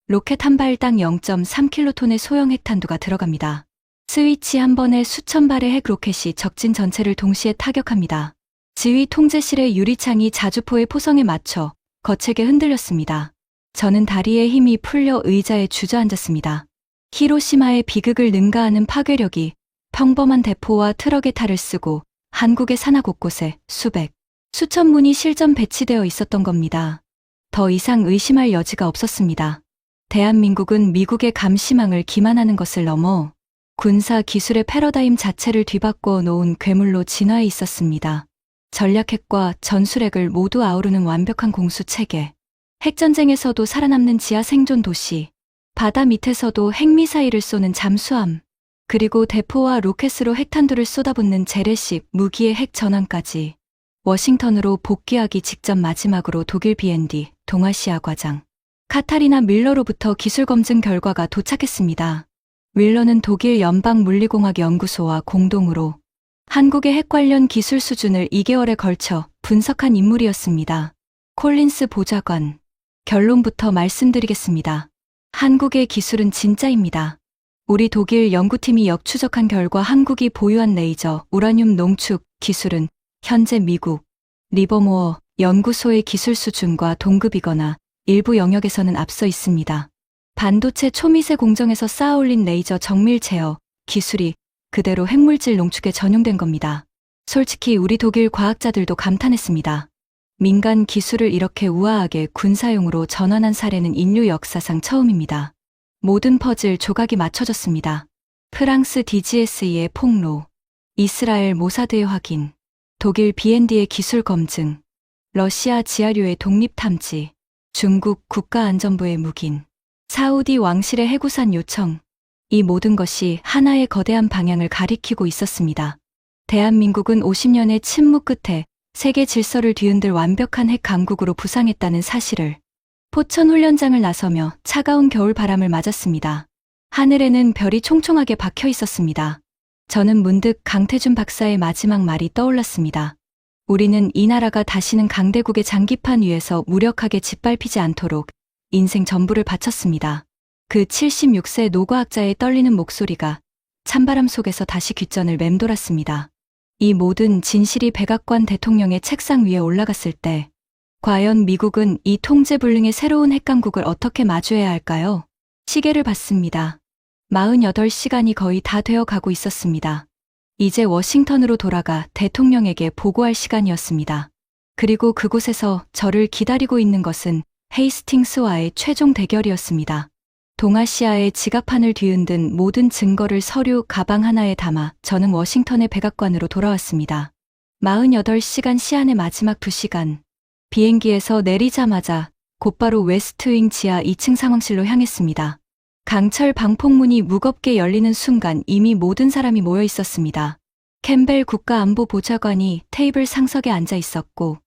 로켓 한 발당 0.3킬로톤의 소형 핵탄두가 들어갑니다. 스위치 한 번에 수천 발의 핵 로켓이 적진 전체를 동시에 타격합니다. 지휘 통제실의 유리창이 자주포의 포성에 맞춰 거칠게 흔들렸습니다. 저는 다리에 힘이 풀려 의자에 주저앉았습니다. 히로시마의 비극을 능가하는 파괴력이 평범한 대포와 트럭의 탈을 쓰고 한국의 산하 곳곳에 수천 문이 실전 배치되어 있었던 겁니다. 더 이상 의심할 여지가 없었습니다. 대한민국은 미국의 감시망을 기만하는 것을 넘어 군사 기술의 패러다임 자체를 뒤바꿔 놓은 괴물로 진화해 있었습니다. 전략핵과 전술핵을 모두 아우르는 완벽한 공수체계, 핵전쟁에서도 살아남는 지하 생존 도시, 바다 밑에서도 핵미사일을 쏘는 잠수함, 그리고 대포와 로켓으로 핵탄두를 쏟아붓는 재래식 무기의 핵 전환까지 워싱턴으로 복귀하기 직전 마지막으로 독일 BND 동아시아 과장 카타리나 밀러로부터 기술 검증 결과가 도착했습니다. 밀러는 독일 연방물리공학 연구소와 공동으로 한국의 핵 관련 기술 수준을 2개월에 걸쳐 분석한 인물이었습니다. 콜린스 보좌관, 결론부터 말씀드리겠습니다. 한국의 기술은 진짜입니다. 우리 독일 연구팀이 역추적한 결과 한국이 보유한 레이저, 우라늄 농축 기술은 현재 미국, 리버모어 연구소의 기술 수준과 동급이거나 일부 영역에서는 앞서 있습니다. 반도체 초미세 공정에서 쌓아올린 레이저 정밀 제어 기술이 그대로 핵물질 농축에 전용된 겁니다. 솔직히 우리 독일 과학자들도 감탄했습니다. 민간 기술을 이렇게 우아하게 군사용으로 전환한 사례는 인류 역사상 처음입니다. 모든 퍼즐 조각이 맞춰졌습니다. 프랑스 DGSE의 폭로, 이스라엘 모사드의 확인, 독일 BND의 기술 검증, 러시아 지하류의 독립 탐지, 중국 국가안전부의 묵인, 사우디 왕실의 해구산 요청, 이 모든 것이 하나의 거대한 방향을 가리키고 있었습니다. 대한민국은 50년의 침묵 끝에 세계 질서를 뒤흔들 완벽한 핵 강국으로 부상했다는 사실을 포천 훈련장을 나서며 차가운 겨울 바람을 맞았습니다. 하늘에는 별이 총총하게 박혀 있었습니다. 저는 문득 강태준 박사의 마지막 말이 떠올랐습니다. 우리는 이 나라가 다시는 강대국의 장기판 위에서 무력하게 짓밟히지 않도록 인생 전부를 바쳤습니다. 그 76세 노과학자의 떨리는 목소리가 찬바람 속에서 다시 귓전을 맴돌았습니다. 이 모든 진실이 백악관 대통령의 책상 위에 올라갔을 때 과연 미국은 이 통제불능의 새로운 핵강국을 어떻게 마주해야 할까요? 시계를 봤습니다. 48시간이 거의 다 되어 가고 있었습니다. 이제 워싱턴으로 돌아가 대통령에게 보고할 시간이었습니다. 그리고 그곳에서 저를 기다리고 있는 것은 헤이스팅스와의 최종 대결이었습니다. 동아시아의 지갑판을 뒤흔든 모든 증거를 서류 가방 하나에 담아 저는 워싱턴의 백악관으로 돌아왔습니다. 48시간 시한의 마지막 2시간. 비행기에서 내리자마자 곧바로 웨스트윙 지하 2층 상황실로 향했습니다. 강철 방폭문이 무겁게 열리는 순간 이미 모든 사람이 모여 있었습니다. 캠벨 국가안보보좌관이 테이블 상석에 앉아 있었고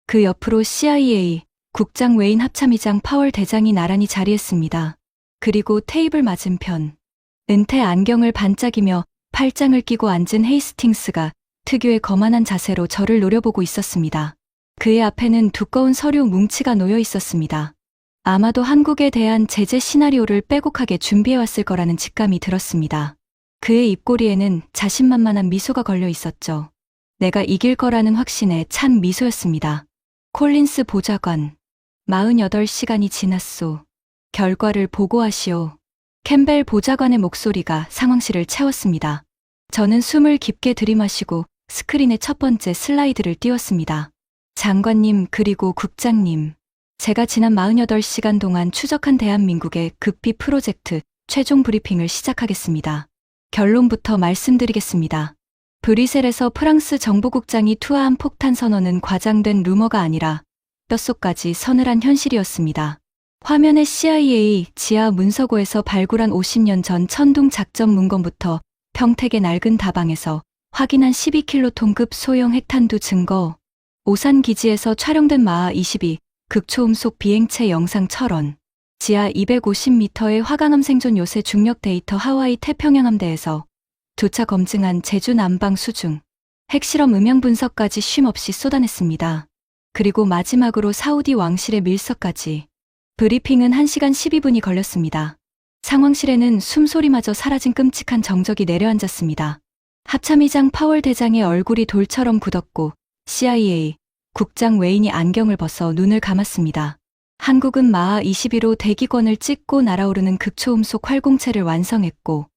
그 옆으로 CIA 국장 웨인 합참의장 파월 대장이 나란히 자리했습니다. 그리고 테이블 맞은편 은퇴 안경을 반짝이며 팔짱을 끼고 앉은 헤이스팅스가 특유의 거만한 자세로 저를 노려보고 있었습니다. 그의 앞에는 두꺼운 서류 뭉치가 놓여 있었습니다. 아마도 한국에 대한 제재 시나리오를 빼곡하게 준비해왔을 거라는 직감이 들었습니다. 그의 입꼬리에는 자신만만한 미소가 걸려 있었죠. 내가 이길 거라는 확신에 찬 미소였습니다. 콜린스 보좌관, 48시간이 지났소. 결과를 보고하시오. 캠벨 보좌관의 목소리가 상황실을 채웠습니다. 저는 숨을 깊게 들이마시고 스크린의 첫 번째 슬라이드를 띄웠습니다. 장관님 그리고 국장님, 제가 지난 48시간 동안 추적한 대한민국의 극비 프로젝트 최종 브리핑을 시작하겠습니다. 결론부터 말씀드리겠습니다. 브뤼셀에서 프랑스 정보국장이 투하한 폭탄 선언은 과장된 루머가 아니라 뼛속까지 서늘한 현실이었습니다. 화면에 CIA 지하 문서고에서 발굴한 50년 전 천둥 작전 문건부터 평택의 낡은 다방에서 확인한 12킬로톤급 소형 핵탄두 증거, 오산 기지에서 촬영된 마하 22 극초음속 비행체 영상 철원, 지하 250m의 화강암 생존 요새 중력 데이터 하와이 태평양 함대에서 조차 검증한 제주 남방 수중, 핵실험 음향 분석까지 쉼없이 쏟아냈습니다. 그리고 마지막으로 사우디 왕실의 밀서까지. 브리핑은 1시간 12분이 걸렸습니다. 상황실에는 숨소리마저 사라진 끔찍한 정적이 내려앉았습니다. 합참의장 파월 대장의 얼굴이 돌처럼 굳었고 CIA 국장 웨인이 안경을 벗어 눈을 감았습니다. 한국은 마하 22로 대기권을 찍고 날아오르는 극초음속 활공체를 완성했고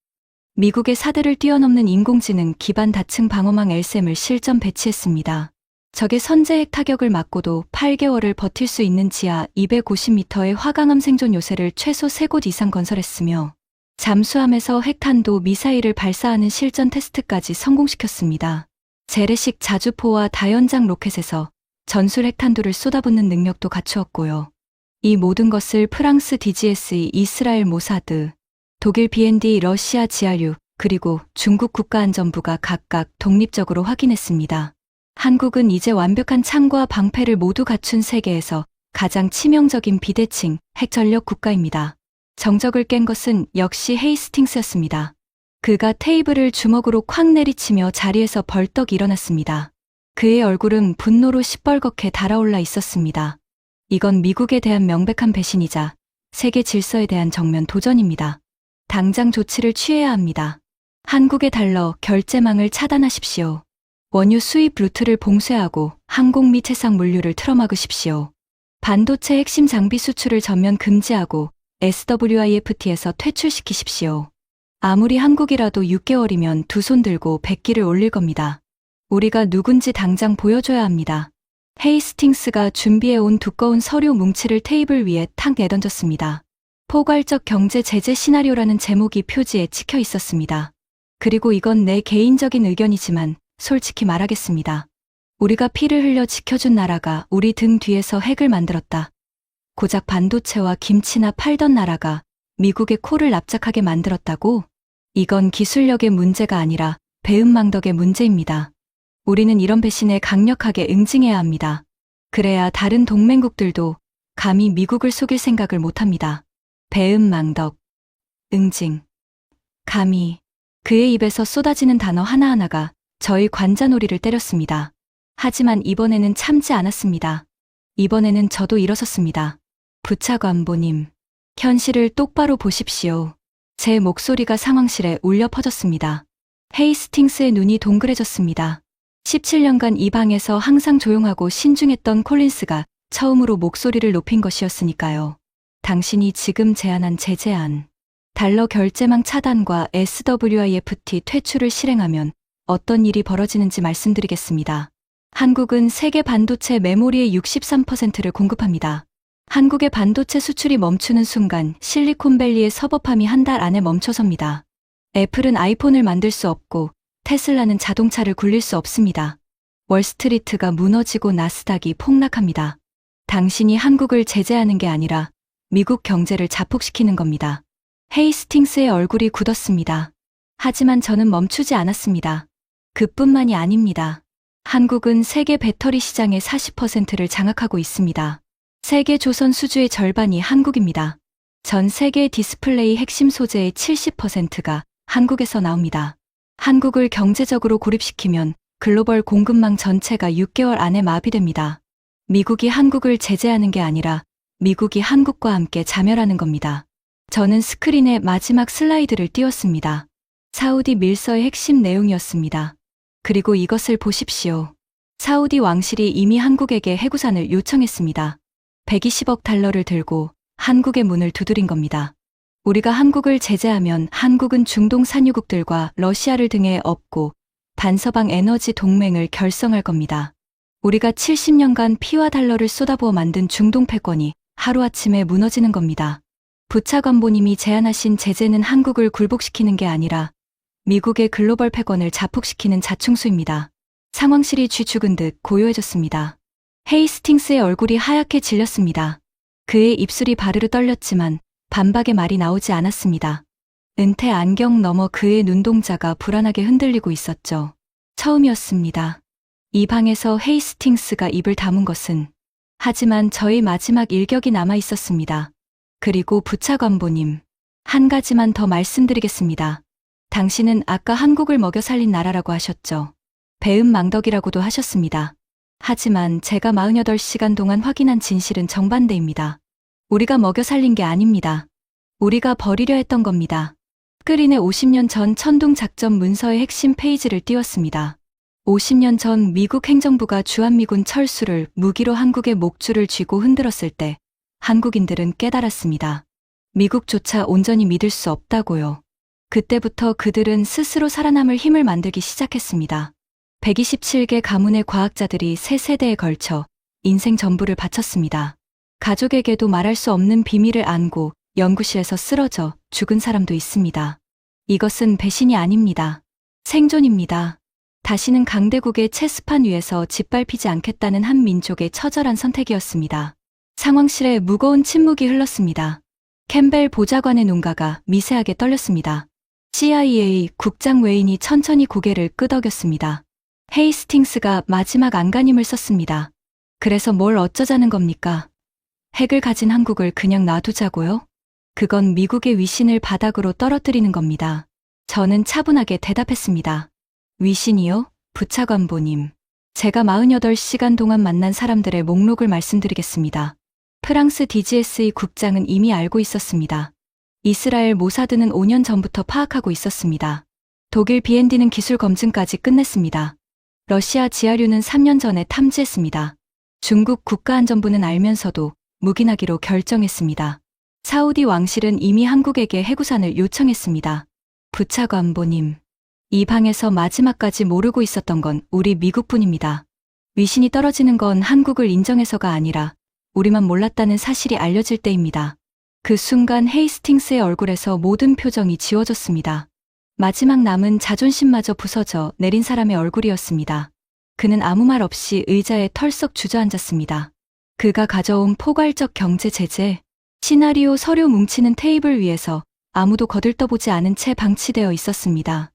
미국의 사대를 뛰어넘는 인공지능 기반 다층 방어망 LSAM을 실전 배치했습니다. 적의 선제 핵 타격을 맞고도 8개월을 버틸 수 있는 지하 250m의 화강암 생존 요새를 최소 3곳 이상 건설했으며 잠수함에서 핵탄도 미사일을 발사하는 실전 테스트까지 성공시켰습니다. 재래식 자주포와 다연장 로켓에서 전술 핵탄두를 쏟아붓는 능력도 갖추었고요. 이 모든 것을 프랑스 DGSE, 이스라엘 모사드, 독일 BND, 러시아 지하류, 그리고 중국 국가안전부가 각각 독립적으로 확인했습니다. 한국은 이제 완벽한 창과 방패를 모두 갖춘 세계에서 가장 치명적인 비대칭, 핵전력 국가입니다. 정적을 깬 것은 역시 헤이스팅스였습니다. 그가 테이블을 주먹으로 콱 내리치며 자리에서 벌떡 일어났습니다. 그의 얼굴은 분노로 시뻘겋게 달아올라 있었습니다. 이건 미국에 대한 명백한 배신이자 세계 질서에 대한 정면 도전입니다. 당장 조치를 취해야 합니다. 한국의 달러 결제망을 차단하십시오. 원유 수입 루트를 봉쇄하고 항공 및 해상 물류를 틀어막으십시오. 반도체 핵심 장비 수출을 전면 금지하고 SWIFT에서 퇴출시키십시오. 아무리 한국이라도 6개월이면 두 손 들고 백기를 올릴 겁니다. 우리가 누군지 당장 보여줘야 합니다. 헤이스팅스가 준비해온 두꺼운 서류 뭉치를 테이블 위에 탁 내던졌습니다. 포괄적 경제 제재 시나리오라는 제목이 표지에 찍혀 있었습니다. 그리고 이건 내 개인적인 의견이지만 솔직히 말하겠습니다. 우리가 피를 흘려 지켜준 나라가 우리 등 뒤에서 핵을 만들었다. 고작 반도체와 김치나 팔던 나라가 미국의 코를 납작하게 만들었다고? 이건 기술력의 문제가 아니라 배은망덕의 문제입니다. 우리는 이런 배신에 강력하게 응징해야 합니다. 그래야 다른 동맹국들도 감히 미국을 속일 생각을 못합니다. 배은망덕, 응징, 감히. 그의 입에서 쏟아지는 단어 하나하나가 저희 관자놀이를 때렸습니다. 하지만 이번에는 참지 않았습니다. 이번에는 저도 일어섰습니다. 부차관보님, 현실을 똑바로 보십시오. 제 목소리가 상황실에 울려 퍼졌습니다. 헤이스팅스의 눈이 동그래졌습니다. 17년간 이 방에서 항상 조용하고 신중했던 콜린스가 처음으로 목소리를 높인 것이었으니까요. 당신이 지금 제안한 제재안, 달러 결제망 차단과 SWIFT 퇴출을 실행하면 어떤 일이 벌어지는지 말씀드리겠습니다. 한국은 세계 반도체 메모리의 63%를 공급합니다. 한국의 반도체 수출이 멈추는 순간 실리콘밸리의 서버팜이 한 달 안에 멈춰섭니다. 애플은 아이폰을 만들 수 없고 테슬라는 자동차를 굴릴 수 없습니다. 월스트리트가 무너지고 나스닥이 폭락합니다. 당신이 한국을 제재하는 게 아니라 미국 경제를 자폭시키는 겁니다. 헤이스팅스의 얼굴이 굳었습니다. 하지만 저는 멈추지 않았습니다. 그뿐만이 아닙니다. 한국은 세계 배터리 시장의 40%를 장악하고 있습니다. 세계 조선 수주의 절반이 한국입니다. 전 세계 디스플레이 핵심 소재의 70%가 한국에서 나옵니다. 한국을 경제적으로 고립시키면 글로벌 공급망 전체가 6개월 안에 마비됩니다. 미국이 한국을 제재하는 게 아니라 미국이 한국과 함께 자멸하는 겁니다. 저는 스크린에 마지막 슬라이드를 띄웠습니다. 사우디 밀서의 핵심 내용이었습니다. 그리고 이것을 보십시오. 사우디 왕실이 이미 한국에게 해구산을 요청했습니다. 120억 달러를 들고 한국의 문을 두드린 겁니다. 우리가 한국을 제재하면 한국은 중동 산유국들과 러시아를 등에 업고 반서방 에너지 동맹을 결성할 겁니다. 우리가 70년간 피와 달러를 쏟아부어 만든 중동 패권이 하루아침에 무너지는 겁니다. 부차관보님이 제안하신 제재는 한국을 굴복시키는 게 아니라 미국의 글로벌 패권을 자폭시키는 자충수입니다. 상황실이 쥐죽은 듯 고요해졌습니다. 헤이스팅스의 얼굴이 하얗게 질렸습니다. 그의 입술이 바르르 떨렸지만 반박의 말이 나오지 않았습니다. 은퇴 안경 너머 그의 눈동자가 불안하게 흔들리고 있었죠. 처음이었습니다. 이 방에서 헤이스팅스가 입을 다문 것은. 하지만 저희 마지막 일격이 남아 있었습니다. 그리고 부차관보님, 한 가지만 더 말씀드리겠습니다. 당신은 아까 한국을 먹여 살린 나라라고 하셨죠. 배은망덕이라고도 하셨습니다. 하지만 제가 48시간 동안 확인한 진실은 정반대입니다. 우리가 먹여 살린 게 아닙니다. 우리가 버리려 했던 겁니다. 스크린에 50년 전 천둥작전 문서의 핵심 페이지를 띄웠습니다. 50년 전 미국 행정부가 주한미군 철수를 무기로 한국의 목줄을 쥐고 흔들었을 때 한국인들은 깨달았습니다. 미국조차 온전히 믿을 수 없다고요. 그때부터 그들은 스스로 살아남을 힘을 만들기 시작했습니다. 127개 가문의 과학자들이 세 세대에 걸쳐 인생 전부를 바쳤습니다. 가족에게도 말할 수 없는 비밀을 안고 연구실에서 쓰러져 죽은 사람도 있습니다. 이것은 배신이 아닙니다. 생존입니다. 다시는 강대국의 체스판 위에서 짓밟히지 않겠다는 한 민족의 처절한 선택이었습니다. 상황실에 무거운 침묵이 흘렀습니다. 캠벨 보좌관의 눈가가 미세하게 떨렸습니다. CIA 국장 웨인이 천천히 고개를 끄덕였습니다. 헤이스팅스가 마지막 안간힘을 썼습니다. 그래서 뭘 어쩌자는 겁니까? 핵을 가진 한국을 그냥 놔두자고요? 그건 미국의 위신을 바닥으로 떨어뜨리는 겁니다. 저는 차분하게 대답했습니다. 위신이요? 부차관보님. 제가 48시간 동안 만난 사람들의 목록을 말씀드리겠습니다. 프랑스 DGSE 국장은 이미 알고 있었습니다. 이스라엘 모사드는 5년 전부터 파악하고 있었습니다. 독일 BND는 기술 검증까지 끝냈습니다. 러시아 지하류는 3년 전에 탐지했습니다. 중국 국가안전부는 알면서도 묵인하기로 결정했습니다. 사우디 왕실은 이미 한국에게 해구산을 요청했습니다. 부차관보님. 이 방에서 마지막까지 모르고 있었던 건 우리 미국뿐입니다. 위신이 떨어지는 건 한국을 인정해서가 아니라 우리만 몰랐다는 사실이 알려질 때입니다. 그 순간 헤이스팅스의 얼굴에서 모든 표정이 지워졌습니다. 마지막 남은 자존심마저 부서져 내린 사람의 얼굴이었습니다. 그는 아무 말 없이 의자에 털썩 주저앉았습니다. 그가 가져온 포괄적 경제 제재, 시나리오 서류 뭉치는 테이블 위에서 아무도 거들떠보지 않은 채 방치되어 있었습니다.